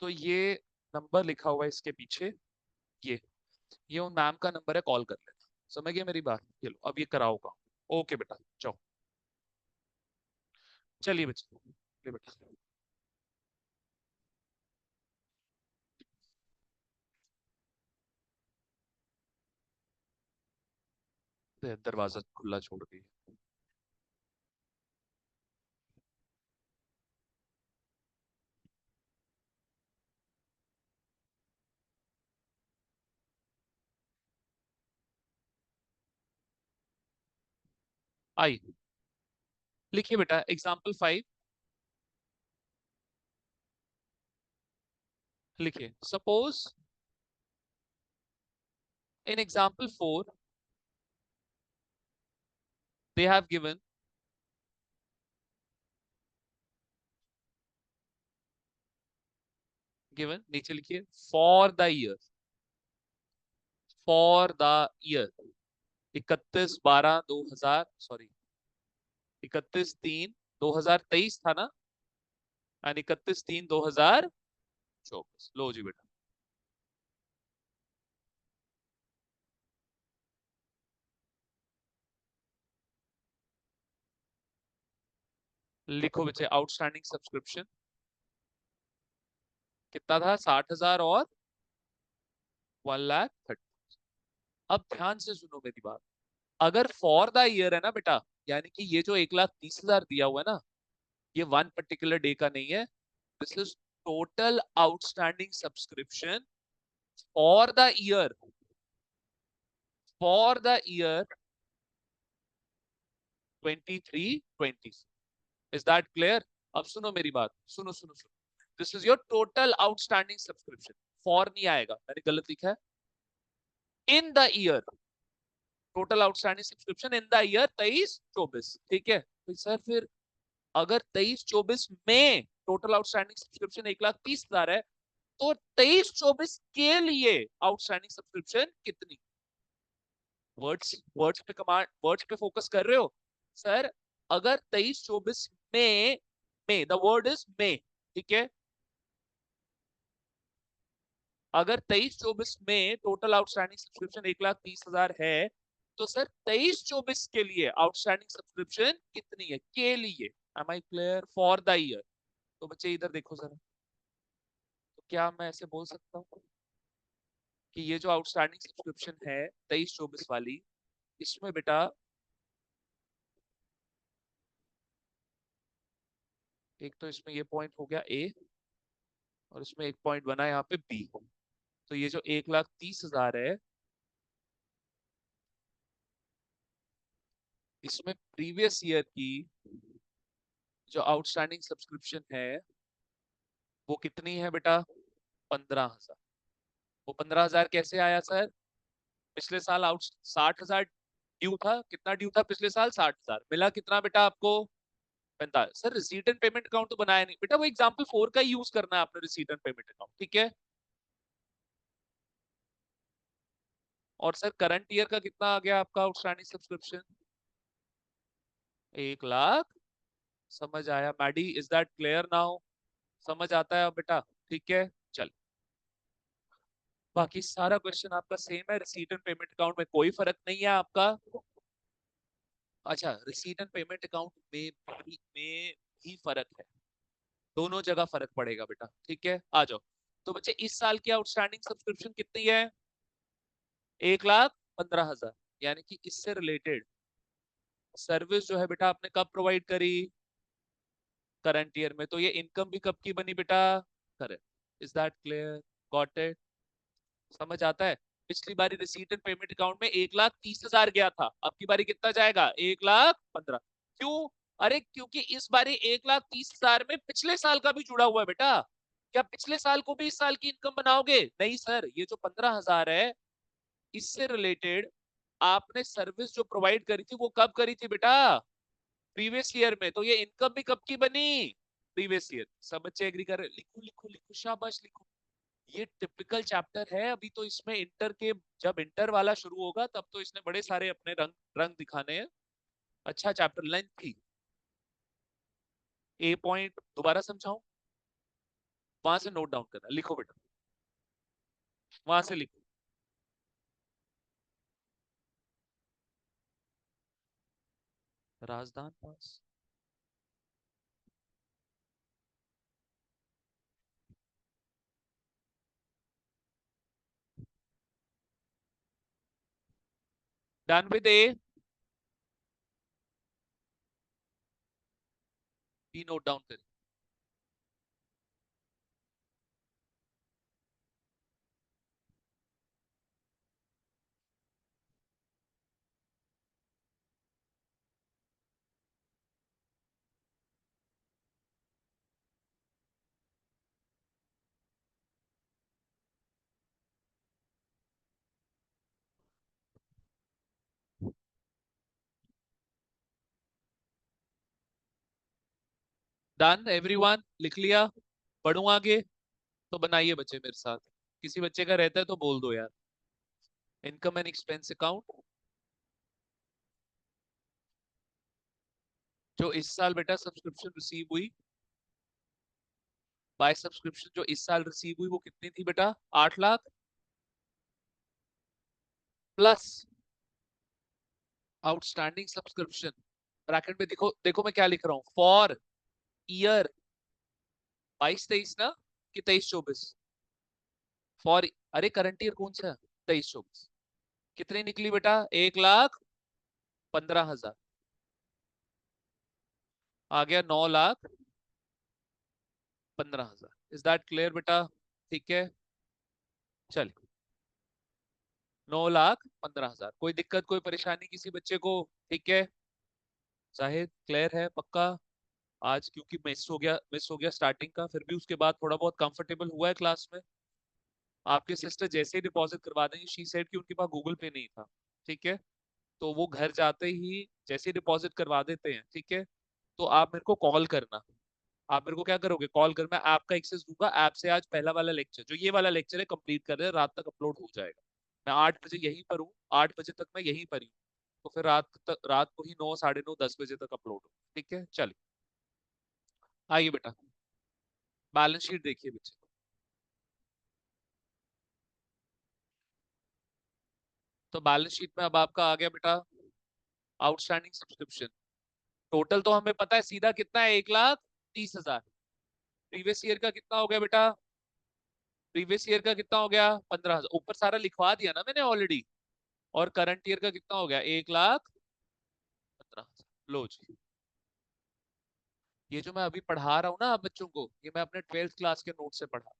तो ये नंबर लिखा हुआ है इसके पीछे, ये उन मैम का नंबर है, कॉल कर लेना। समझ गए मेरी बात? ये लो अब ये कराओ काम। ओके बेटा जाओ, चलिए बच्चे, ले बेटा। दरवाजा खुला छोड़ दी। आई, लिखिए बेटा एग्जाम्पल 5। लिखिए suppose in example 4 they have given नीचे लिखिए फॉर द ईयर 31/12/2000 सॉरी 31/3/2023 था ना, यानी 31/3/2024। लो जी बेटा, लिखो बच्चे आउटस्टैंडिंग सब्सक्रिप्शन कितना था, 60,000 और 1,30,000। अब ध्यान से सुनो मेरी बात, अगर फॉर द ईयर है ना बेटा, यानी कि ये जो 1,30,000 दिया हुआ है ना, ये वन पर्टिकुलर डे का नहीं है, this is total outstanding subscription for the year, for the year 23-20। Is that clear? अब सुनो मेरी बात, सुनो सुनो सुनो, this is your total outstanding subscription, for नहीं आएगा, मैंने गलत लिखा है, in the year, total outstanding subscription in the year 23-24। ठीक है, तो सर फिर अगर 23-24 में टोटल आउटस्टैंडिंग सब्सक्रिप्शन 1,30,000 है, तो 23-24 के लिए आउटस्टैंडिंग सब्सक्रिप्शन कितनी? वर्ड्स वर्ड्स पे कमांड, वर्ड्स पे फोकस कर रहे हो सर? अगर 23-24 में द वर्ड इज में, ठीक है, अगर 23-24 में टोटल आउटस्टैंडिंग सब्सक्रिप्शन 1,30,000 है, तो सर 23-24 के लिए आउटस्टैंडिंग सब्सक्रिप्शन कितनी है के लिए? Am I clear? For the year. तो बच्चे इधर देखो जरा, तो क्या मैं ऐसे बोल सकता हूँ कि ये जो आउटस्टैंडिंग सब्सक्रिप्शन है 23-24 वाली, इसमें बेटा एक तो इसमें ये पॉइंट हो गया ए, और इसमें एक पॉइंट बना यहाँ पे बी, तो ये जो 1,30,000 है, इसमें प्रीवियस ईयर की जो आउटस्टैंडिंग सब्सक्रिप्शन है वो कितनी है बेटा? 15,000। वो 15,000 कैसे आया सर? पिछले साल आउट 60,000 ड्यू था, कितना ड्यू था पिछले साल? 60,000। मिला कितना बेटा आपको? 45। Sir receipt and payment account तो बनाया नहीं बेटा, वो एग्जाम्पल 4 का यूज करना है आपने, रिसीट एंड पेमेंट अकाउंट, ठीक है। और सर करंट ईयर का कितना आ गया आपका आउटस्टैंडिंग सब्सक्रिप्शन? 1,00,000। समझ आया Maddy? Is that clear now? समझ आता है अब बेटा? ठीक है, चल, बाकी सारा क्वेश्चन आपका सेम है, रिसीट एंड पेमेंट अकाउंट में कोई फर्क नहीं है आपका। अच्छा, रिसीट एंड पेमेंट अकाउंट में भी फर्क है, दोनों जगह फर्क पड़ेगा बेटा, ठीक है। आ जाओ, तो बच्चे इस साल की आउटस्टैंडिंग सब्सक्रिप्शन कितनी है? 1,15,000। यानी कि इससे रिलेटेड सर्विस जो है बेटा आपने कब प्रोवाइड करी? करंट ईयर में। तो ये इनकम भी कब की बनी बेटा? Correct. Is that clear? Got it? समझ आता है? पिछली बारी रिसीट एंड पेमेंट अकाउंट में 1,30,000 गया था, अब की बारी कितना जाएगा? 1,15,000। क्यों? अरे क्योंकि इस बारी 1,30,000 में पिछले साल का भी जुड़ा हुआ है बेटा। क्या पिछले साल को भी इस साल की इनकम बनाओगे? नहीं सर, ये जो 15,000 है, इससे रिलेटेड आपने सर्विस जो प्रोवाइड करी थी वो कब करी थी बेटा? प्रीवियस ईयर में। तो ये इनकम भी कब की बनी? Previous year. सब बच्चे एग्री कर रहे? लिखो लिखो लिखो, शाबाश लिखो। ये टिपिकल चैप्टर है, अभी तो इसमें इंटर के, जब इंटर वाला शुरू होगा तब तो इसने बड़े सारे अपने रंग रंग दिखाने हैं। अच्छा चैप्टर, लेंथ थी। ए पॉइंट दोबारा समझाऊं? वहां से नोट डाउन करना, लिखो बेटा, वहां से लिखो। राजदान पास। डन विद ए। की नोट डाउन करें। डन एवरीवन, लिख लिया? पढ़ूं आगे? तो बनाइए बच्चे मेरे साथ। किसी बच्चे का रहता है तो बोल दो यार। इनकम एंड एक्सपेंस अकाउंट जो इस साल बेटा सब्सक्रिप्शन रिसीव हुई, बाय सब्सक्रिप्शन जो इस साल रिसीव हुई वो कितनी थी बेटा? 8 lakh plus outstanding subscription. Bracket में देखो, देखो मैं क्या लिख रहा हूं, फॉर ईयर 22-23 ना, कि 23-24? फॉर, अरे करंट ईयर कौन सा है? 23-24। कितनी निकली बेटा? 1,15,000। आ गया 9,15,000। इज दैट क्लियर बेटा? ठीक है, चलिए। 9,15,000। कोई दिक्कत, कोई परेशानी किसी बच्चे को? ठीक है, जाहिद क्लियर है पक्का? आज क्योंकि मिस हो गया स्टार्टिंग का, फिर भी उसके बाद थोड़ा बहुत कंफर्टेबल हुआ है क्लास में। आपके सिस्टर जैसे ही डिपॉजिट करवा देंगे, शी सेड कि उनके पास गूगल पे नहीं था, ठीक है, तो वो घर जाते ही जैसे ही डिपॉजिट करवा देते हैं, ठीक है, तो आप मेरे को कॉल करना। आप मेरे को क्या करोगे? कॉल कर, मैं ऐप का एक्सेस दूंगा। ऐप से आज पहला वाला लेक्चर, जो ये वाला लेक्चर है, कंप्लीट कर रहे हैं, रात तक अपलोड हो जाएगा। मैं 8 बजे यहीं पर हूँ, 8 बजे तक मैं यहीं पर ही हूँ, तो फिर रात को ही 9, 9:30, 10 बजे तक अपलोड हो। ठीक है, चलिए आइए बेटा, बैलेंस शीट देखिए बच्चे। तो बैलेंस शीट में अब आपका आ गया बेटा आउटस्टैंडिंग सब्सक्रिप्शन। टोटल तो हमें पता है सीधा कितना है, 1,30,000। प्रीवियस ईयर का कितना हो गया बेटा? प्रीवियस ईयर का कितना हो गया? 15,000। ऊपर सारा लिखवा दिया ना मैंने ऑलरेडी। और करंट ईयर का कितना हो गया? 1,15,000। लो जी, ये जो मैं अभी पढ़ा रहा हूँ ना आप बच्चों को, ये मैं अपने 12th क्लास के नोट से पढ़ा,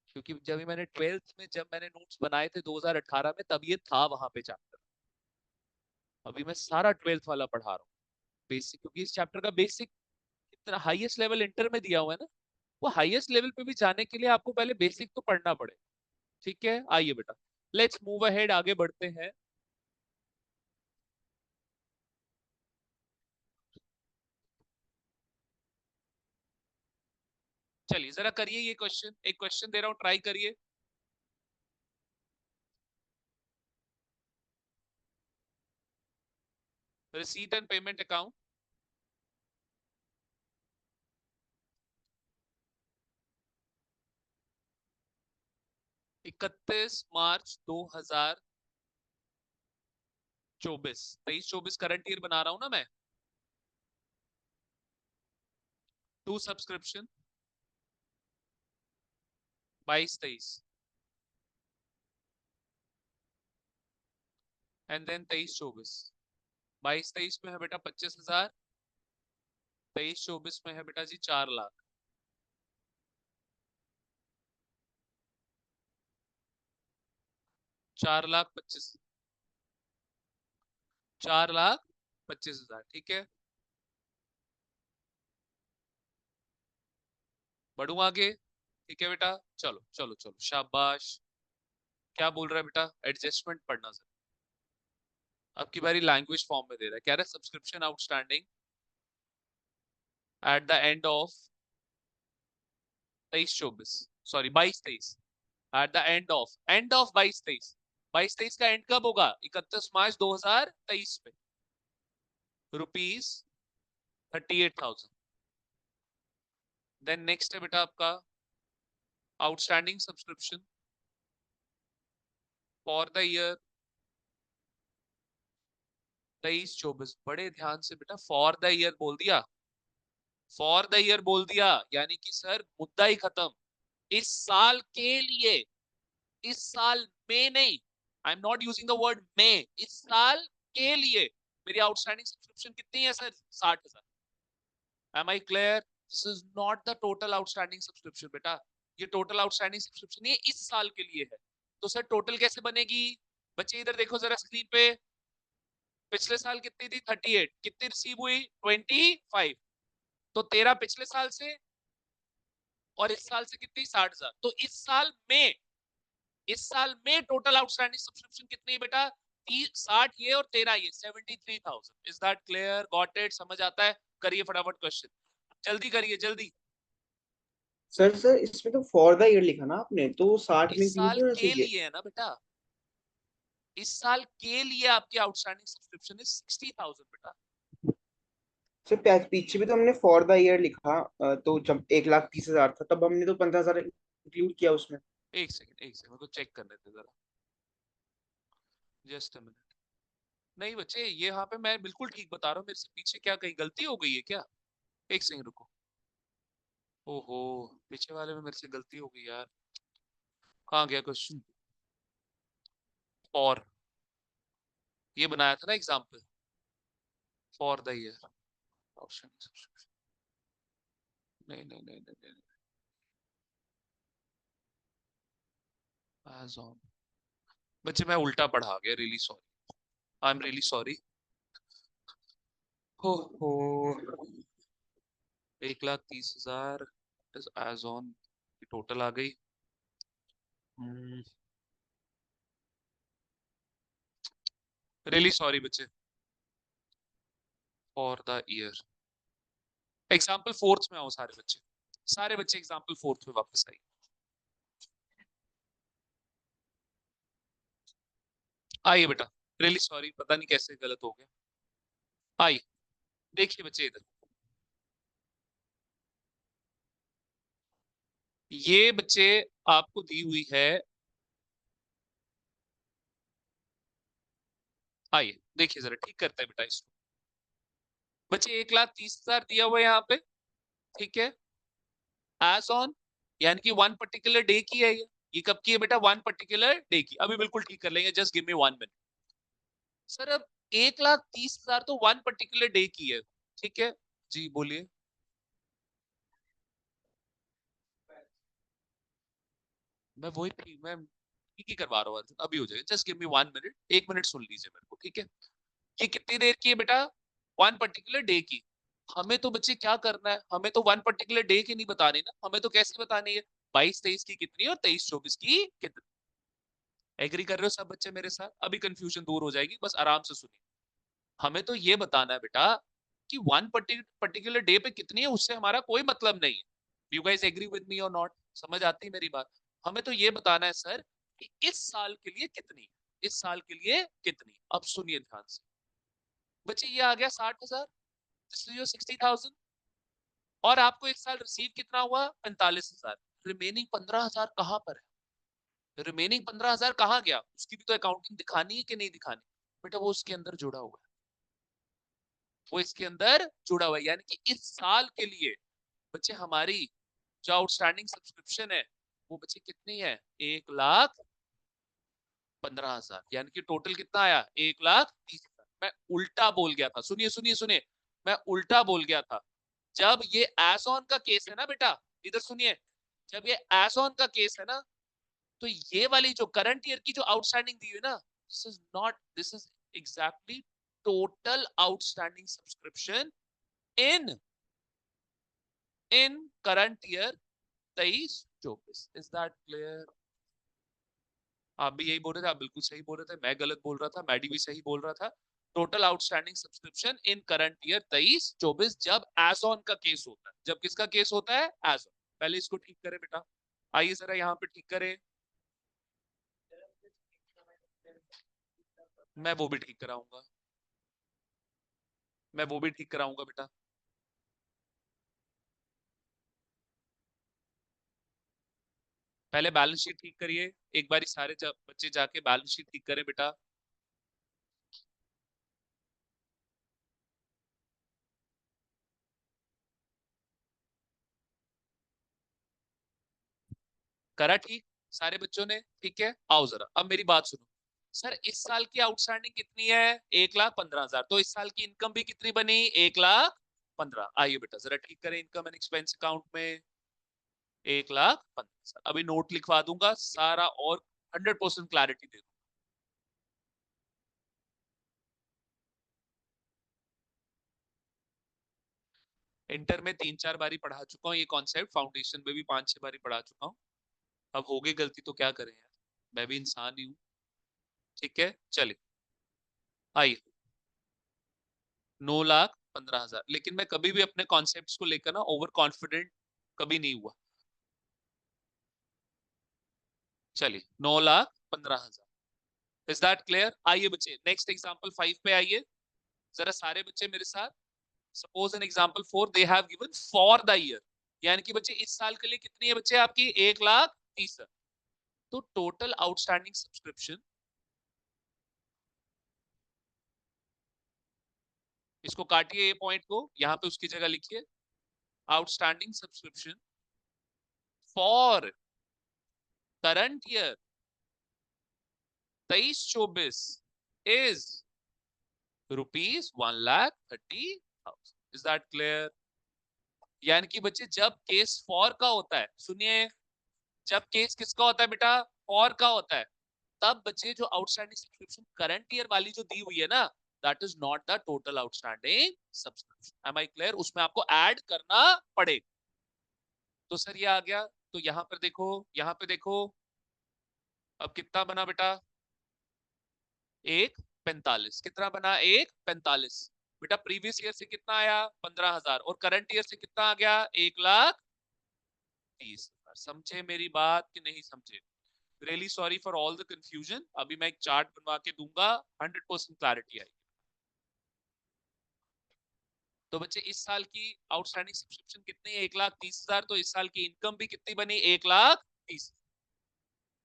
क्योंकि जब भी मैंने 12th में जब मैंने नोट्स बनाए थे 2018 में, तब ये था वहां पे चैप्टर। अभी मैं सारा 12th वाला पढ़ा रहा हूँ, बेसिक, क्योंकि इस चैप्टर का बेसिक इतना हाईएस्ट लेवल इंटर में दिया हुआ है ना, वो हाईएस्ट लेवल पे भी जाने के लिए आपको पहले बेसिक तो पढ़ना पड़े। ठीक है, आइए बेटा, लेट्स मूव अहेड, आगे बढ़ते हैं। चलिए जरा करिए ये क्वेश्चन, एक क्वेश्चन दे रहा हूं, ट्राई करिए। Receipt and payment account, 31 March 2024, 23-24 current year बना रहा हूं ना मैं। To subscription 22-23, and then 23-24। 22-23 में है बेटा 25,000, 23-24 में है बेटा जी 4 लाख। 4,25,000, 4,25,000, ठीक है। बढ़ू आगे? ठीक है बेटा, चलो चलो चलो, शाबाश। क्या बोल रहा है बेटा? एडजस्टमेंट पढ़ना सर। अब की बारी लैंग्वेज फॉर्म में दे रहा है, कह रहा है subscription outstanding at the end of 23-24, sorry 22-23, eight the end of 22-23। 22-23 का एंड कब होगा? 31 मार्च 2023 में। ₹38,000। देन नेक्स्ट है बेटा आपका outstanding subscription for the year 23-24। बड़े ध्यान से बेटा, फॉर द ईयर बोल दिया, फॉर द ईयर बोल दिया, यानी कि सर मुद्दा ही खत्म। इस साल के लिए, इस साल में नहीं, I am not using the word में, इस साल के लिए मेरी आउटस्टैंडिंग सब्सक्रिप्शन कितनी है sir? 60,000। Am I clear? This is not the total outstanding subscription बेटा, ये total outstanding subscription ये इस साल के लिए है। तो सर टोटल कैसे बनेगी? बच्चे इधर देखो जरा स्क्रीन पे, पिछले साल कितनी थी 38, कितनी रिसीव हुई 25, तो 13 पिछले साल से और इस साल से कितनी 60,000, तो इस साल में टोटल आउटस्टैंडिंग सब्सक्रिप्शन कितनी है बेटा? 60 ये और 13 ये 73,000। Is that clear? Got it? समझ आता है? करिए फटाफट क्वेश्चन, जल्दी करिए जल्दी। सर इसमें तो फॉर द ईयर लिखा ना आपने, तो 60 में इस इंक्लूड साल नहीं होना के चाहिए? लिए है ना बेटा, इस साल के लिए आपकी आउटस्टैंडिंग सब्सक्रिप्शन इज 60,000 बेटा। सर पीछे भी तो हमने फॉर द ईयर लिखा, तो जब 1,30,000 था तब हमने तो 15,000 इंक्लूड किया उसमें। एक सेकंड मेरे को चेक करने दे जरा, जस्ट अ मिनट। नहीं बच्चे, ये यहाँ पे मैं बिल्कुल ठीक बता रहा हूँ, मेरे से पीछे क्या कहीं गलती हो गई है क्या? एक सेकंड रुको। ओहो, पीछे वाले में मेरे से गलती हो गई यार। कहाँ गया क्वेश्चन? फॉर, ये बनाया था ना example, for the year option. नहीं, एज ऑन। बच्चे मैं उल्टा पढ़ा गया, really sorry, I am really sorry. हो हो 1,30,000 एज ऑन की टोटल आ गई। रियली सॉरी बच्चे, for the year. Example fourth में आओ सारे बच्चे एग्जाम्पल फोर्थ में वापस आइए। आइए बेटा, रियली सॉरी, पता नहीं कैसे गलत हो गया। आइए देखिए बच्चे इधर, ये बच्चे आपको दी हुई है, आइए देखिए जरा, ठीक करते हैं बेटा इसको। बच्चे 1,30,000 दिया हुआ है यहाँ पे, ठीक है, एज ऑन, यानी कि वन पर्टिकुलर डे की है ये कब की है बेटा? वन पर्टिकुलर डे की। अभी बिल्कुल ठीक कर लेंगे, just give me 1 minute. Sir अब 1,30,000 तो वन पर्टिकुलर डे की है, ठीक है जी, बोलिए। मैं ठीक ही करवा रहा हूँ अर्जुन, अभी हो जाएगा, just give me 1 minute, 1 minute सुन लीजिए मेरे को, ठीक है। ये कितनी देर की है बेटा? वन पर्टिकुलर डे की। हमें तो बच्चे क्या करना है, हमें तो वन पर्टिकुलर डे की नहीं बतानी ना, हमें तो कैसे बतानी है? 22-23 की कितनी और 23-24 की कितनी। एग्री कर रहे हो सब बच्चे मेरे साथ? अभी कंफ्यूजन दूर हो जाएगी, बस आराम से सुनिए। हमें तो ये बताना है बेटा कि वन पर्टिकुलर डे पे कितनी है, उससे हमारा कोई मतलब नहीं है। You guys agree with me और नॉट? समझ आती है मेरी बात? हमें तो ये बताना है सर कि इस साल के लिए कितनी, इस साल के लिए कितनी। अब सुनिए ध्यान से बच्चे, ये आ गया 60,000, 60,000, और आपको एक साल रिसीव कितना हुआ? 45,000। रिमेनिंग 15,000 कहां पर है? रिमेनिंग 15,000 कहां गया? उसकी भी तो अकाउंटिंग दिखानी है कि नहीं दिखानी? बेटा वो उसके अंदर जुड़ा हुआ है, वो इसके अंदर जुड़ा हुआ है, यानी कि इस साल के लिए बच्चे हमारी जो आउटस्टैंडिंग सब्सक्रिप्शन है वो बच्चे कितनी है? 1,15,000, यानी कि टोटल कितना आया? 1,30,000। मैं उल्टा बोल गया था, सुनिए सुनिए सुनिए, मैं उल्टा बोल गया था। जब ये एस ऑन का केस है ना बेटा, इधर सुनिए, जब ये एस ऑन का केस है ना, तो ये वाली जो करंट ईयर की जो आउटस्टैंडिंग दी हुई ना, this is not, this is exactly total outstanding subscription in in current year 23-24। Is that clear? आप भी यही बोल रहे थे, आप बिल्कुल सही बोल रहे थे, मैं गलत बोल रहा था, मैडी भी सही बोल रहा था। Total outstanding subscription in current year 23-24, जब एज ऑन का केस होता है। जब किसका केस होता है? As on. पहले इसको ठीक करें बेटा, आइए जरा यहाँ पे ठीक करें। मैं वो भी ठीक कराऊंगा, मैं वो भी ठीक कराऊंगा बेटा। पहले बैलेंस शीट ठीक करिए, एक बारी सारे बच्चे जाके बैलेंस शीट ठीक करें बेटा। करा ठीक सारे बच्चों ने? ठीक है, आओ जरा अब मेरी बात सुनो। सर इस साल की आउटस्टैंडिंग कितनी है? 1,15,000। तो इस साल की इनकम भी कितनी बनी? 1,00,000। 15। आइए बेटा जरा ठीक करें इनकम एंड एक्सपेंस अकाउंट में 1,15,000। अभी नोट लिखवा दूंगा सारा और 100% क्लैरिटी दे दूंगा। इंटर में 3-4 बारी पढ़ा चुका हूँ ये कॉन्सेप्ट, फाउंडेशन में भी 5-6 बारी पढ़ा चुका हूँ। अब हो गई गलती तो क्या करें यार, मैं भी इंसान ही हूँ। ठीक है चलिए आइए 9,15,000। लेकिन मैं कभी भी अपने कॉन्सेप्ट्स को लेकर ना ओवर कॉन्फिडेंट कभी नहीं हुआ। चलिए 9,15,000। Is that clear? आइए बच्चे नेक्स्ट एग्जांपल 5 पे आइए जरा सारे बच्चे मेरे साथ। Suppose an example 4 they have given for the year, यानी कि बच्चे इस साल के लिए कितनी है बच्चे आपकी 1,30,000। तो टोटल आउटस्टैंडिंग सब्सक्रिप्शन, इसको काटिए ए पॉइंट को, यहां पे उसकी जगह लिखिए outstanding subscription for current year 23-24 is ₹1,30,000। Is that clear? यानी कि बच्चे जब केस फॉर का होता है, सुनिए, जब केस किसका होता है बेटा, फॉर का होता है, तब बच्चे जो आउटस्टैंडिंग सब्सक्रिप्शन करंट ईयर वाली जो दी हुई है ना, that is not the total outstanding subscription. Am I clear? उसमें आपको ऐड करना पड़ेगा। तो सर ये आ गया, तो यहां पर देखो, यहां पे देखो अब कितना बना बेटा, 1,45। कितना बना, 1,45। बेटा प्रीवियस ईयर से कितना आया, 15,000, और करंट ईयर से कितना आ गया, 1,30,000। समझे मेरी बात कि नहीं समझे? Really sorry for all the confusion. अभी मैं एक चार्ट बनवा के दूंगा, 100% क्लैरिटी आएगी। तो बच्चे इस साल की आउटस्टैंडिंग सब्सक्रिप्शन कितनी है, 1,30,000। तो इस साल की इनकम भी कितनी बनी, 1,30,000।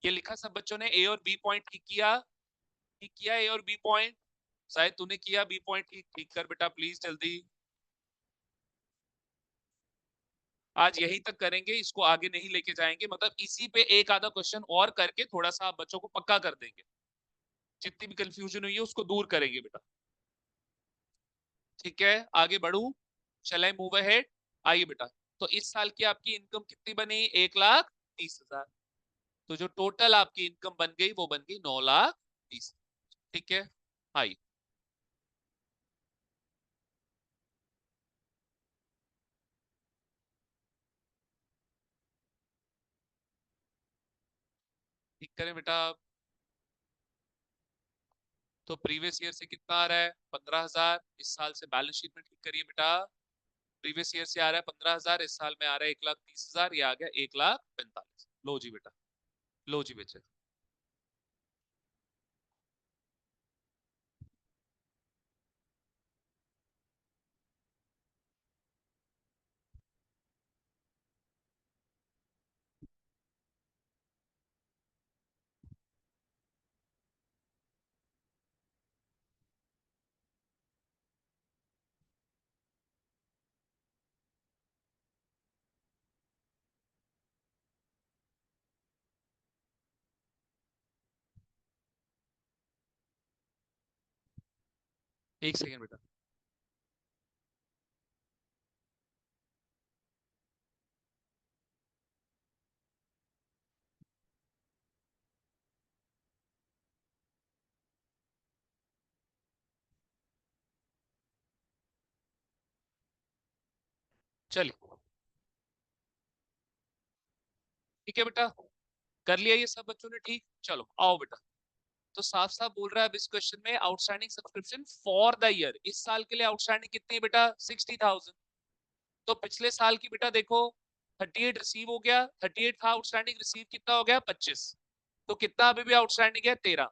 ये लिखा सब बच्चों ने? ए और बी पॉइंट ठीक किया? ठीक किया ए और बी पॉइंट? शायद तूने किया बी पॉइंट ठीक? ठीक कर बेटा प्लीज जल्दी। आज यहीं तक करेंगे, इसको आगे नहीं लेके जाएंगे, मतलब इसी पे एक आधा क्वेश्चन और करके थोड़ा सा आप बच्चों को पक्का कर देंगे। जितनी भी कंफ्यूजन हुई है उसको दूर करेंगे बेटा। ठीक है आगे बढ़ू, शैल आई मूव अहेड? आइए बेटा, तो इस साल की आपकी इनकम कितनी बनी, 1,30,000। तो जो टोटल आपकी इनकम बन गई वो बन गई 9,30,000। ठीक है आइए ठीक करें बेटा। तो प्रीवियस ईयर से कितना आ रहा है, 15,000। इस साल से बैलेंस शीट में ठीक करिए बेटा। प्रीवियस ईयर से आ रहा है 15,000, इस साल में आ रहा है 1,30,000, ये आ गया 1,45,000। लो जी बेटा, लो जी बेचे। एक सेकेंड बेटा। चलिए ठीक है बेटा, कर लिया ये सब बच्चों ने ठीक? चलो आओ बेटा। तो साफ साफ बोल रहा है अब इस क्वेश्चन में outstanding subscription for the year, इस साल के लिए आउटस्टैंडिंग कितनी है बेटा, 60,000। तो पिछले साल की बेटा देखो 38 रिसीव हो गया, 38 था आउटस्टैंडिंग, रिसीव कितना हो गया, 25। तो कितना अभी भी आउटस्टैंडिंग है, 13।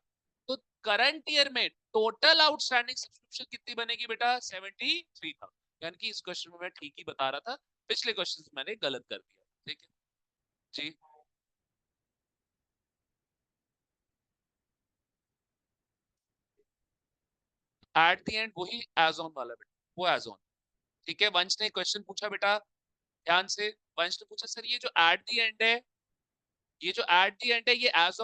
तो करंट ईयर में टोटल आउटस्टैंडिंग सब्सक्रिप्शन कितनी बनेगी बेटा, 73,000। यानी कि इस क्वेश्चन में मैं ठीक ही बता रहा था, पिछले क्वेश्चन में मैंने गलत कर दिया। ठीक है जी। एट द एंड वही एज ऑन वाला बेटा, वो एज ऑन। ठीक है वंश ने क्वेश्चन पूछा बेटा, ध्यान से। वंश ने पूछा सर ये जो एट द एंड है, ये जो एट द एंड है, ये एज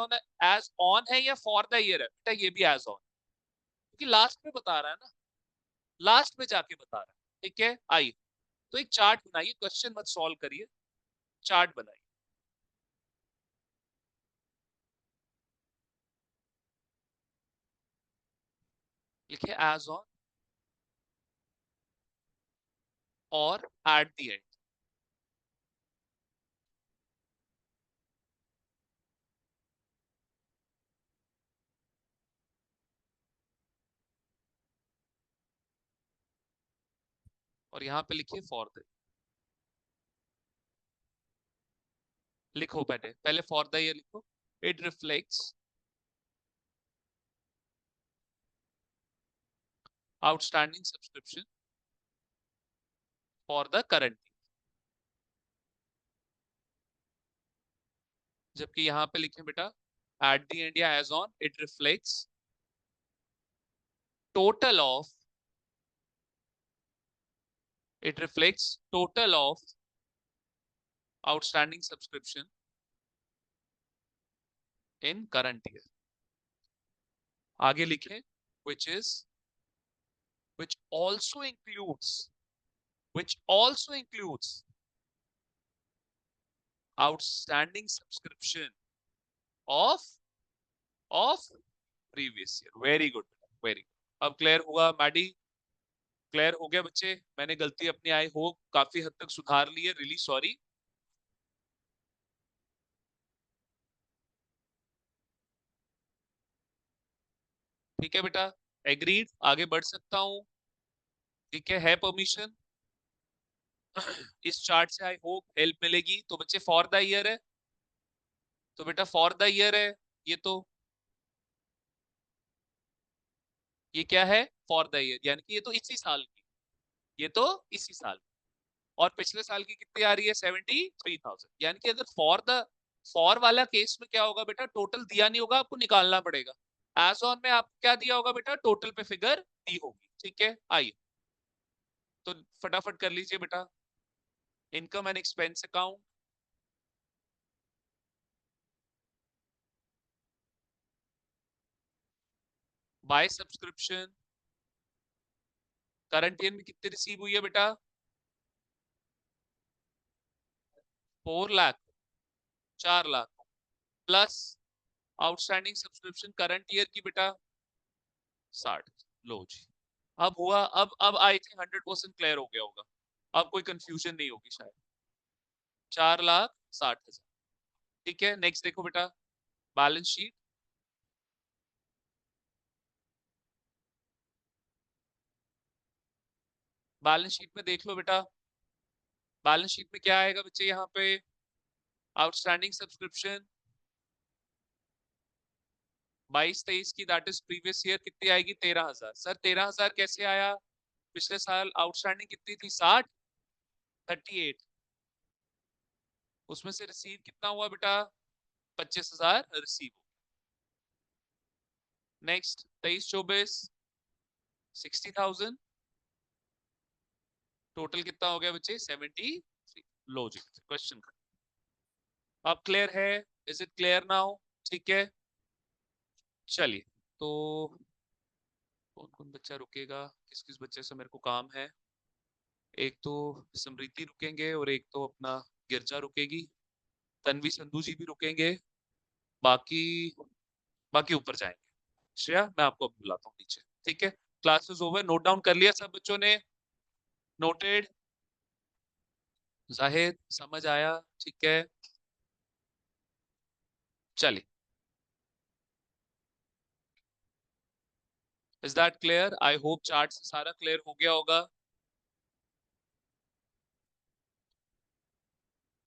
ऑन है या फॉर द ईयर है बेटा, ये भी एज ऑन, क्योंकि लास्ट में बता रहा है ना, लास्ट में जाके बता रहा है। ठीक है आइए तो एक चार्ट बनाइए, क्वेश्चन मत सॉल्व करिए, चार्ट बनाइए। लिखे एज ऑन और एट द एंड। और यहां पे लिखिए फॉर द, लिखो पहले पहले फॉर द ईयर लिखो। It reflects outstanding subscription for the current, जबकि यहां पे लिखे बेटा एट द एंड या as on, it reflects total of, it reflects total of outstanding subscription in current year. आगे लिखे which is which also includes which also includes outstanding subscription of previous year। Very good, very good. अब clear हुआ Maddie? Clear हो गया बच्चे? मैंने गलती अपनी आई होप काफी हद तक सुधार ली है, रियली सॉरी। ठीक है बेटा, एग्रीड, आगे बढ़ सकता हूँ? ठीक है परमिशन? इस चार्ट से आई होप हेल्प मिलेगी। तो बच्चे फॉर द ईयर है, तो बेटा फॉर द ईयर है, ये तो ये क्या है? फॉर द ईयर, यानी कि ये तो इसी साल की, ये तो इसी साल, और पिछले साल की कितनी आ रही है? 73,000। यानी कि अगर फॉर वाला केस में क्या होगा बेटा, टोटल दिया नहीं होगा, आपको निकालना पड़ेगा। एज ऑन में आपको क्या दिया होगा बेटा, टोटल पे फिगर दी होगी। ठीक है, आइए तो फटाफट कर लीजिए बेटा। Income and expense account, by subscription, current year में कितनी रिसीव हुई है बेटा? 4 lakh, 4 lakh, plus outstanding subscription current year की बेटा 60। लो जी, अब हुआ, अब आई थिंक 100% क्लियर हो गया होगा, अब कोई कंफ्यूजन नहीं होगी शायद। 4,60,000। ठीक है, नेक्स्ट देखो बेटा, बैलेंस शीट। बैलेंस शीट में देख लो बेटा, बैलेंस शीट में क्या आएगा बच्चे? यहाँ पे आउटस्टैंडिंग सब्सक्रिप्शन 22-23 की, दैट इज प्रीवियस ईयर, कितनी आएगी? 13,000। सर 13,000 कैसे आया? पिछले साल आउटस्टैंडिंग कितनी थी? 60, 38, उसमें से रिसीव कितना हुआ बेटा? 25,000 रिसीव। नेक्स्ट 23-24 60,000, टोटल कितना हो गया बच्चे? 73। लो जी, क्वेश्चन अब क्लियर है? Is it clear now? ठीक है, चलिए तो कौन कौन बच्चा रुकेगा, किस किस बच्चे से मेरे को काम है? एक तो समृद्धि रुकेंगे और एक तो अपना गिरजा रुकेगी, तन्वी संधू जी भी रुकेंगे, बाकी बाकी ऊपर जाएंगे। श्रेया मैं आपको अभी बुलाता हूँ नीचे। ठीक है, क्लासेस ओवर, नोट डाउन कर लिया सब बच्चों ने? नोटेड? जाहिद समझ आया? ठीक है, चलिए, is that clear? I hope chart से सारा क्लियर हो गया होगा।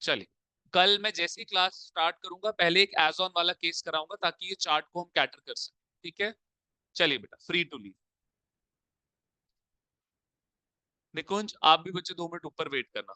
चलिए, कल मैं जैसे ही क्लास स्टार्ट करूंगा पहले एक एज ऑन वाला केस कराऊंगा ताकि ये चार्ट को हम कैटर कर सकें। ठीक है, चलिए बेटा, फ्री टू लीव। निकुंज आप भी बच्चे 2 मिनट ऊपर वेट करना।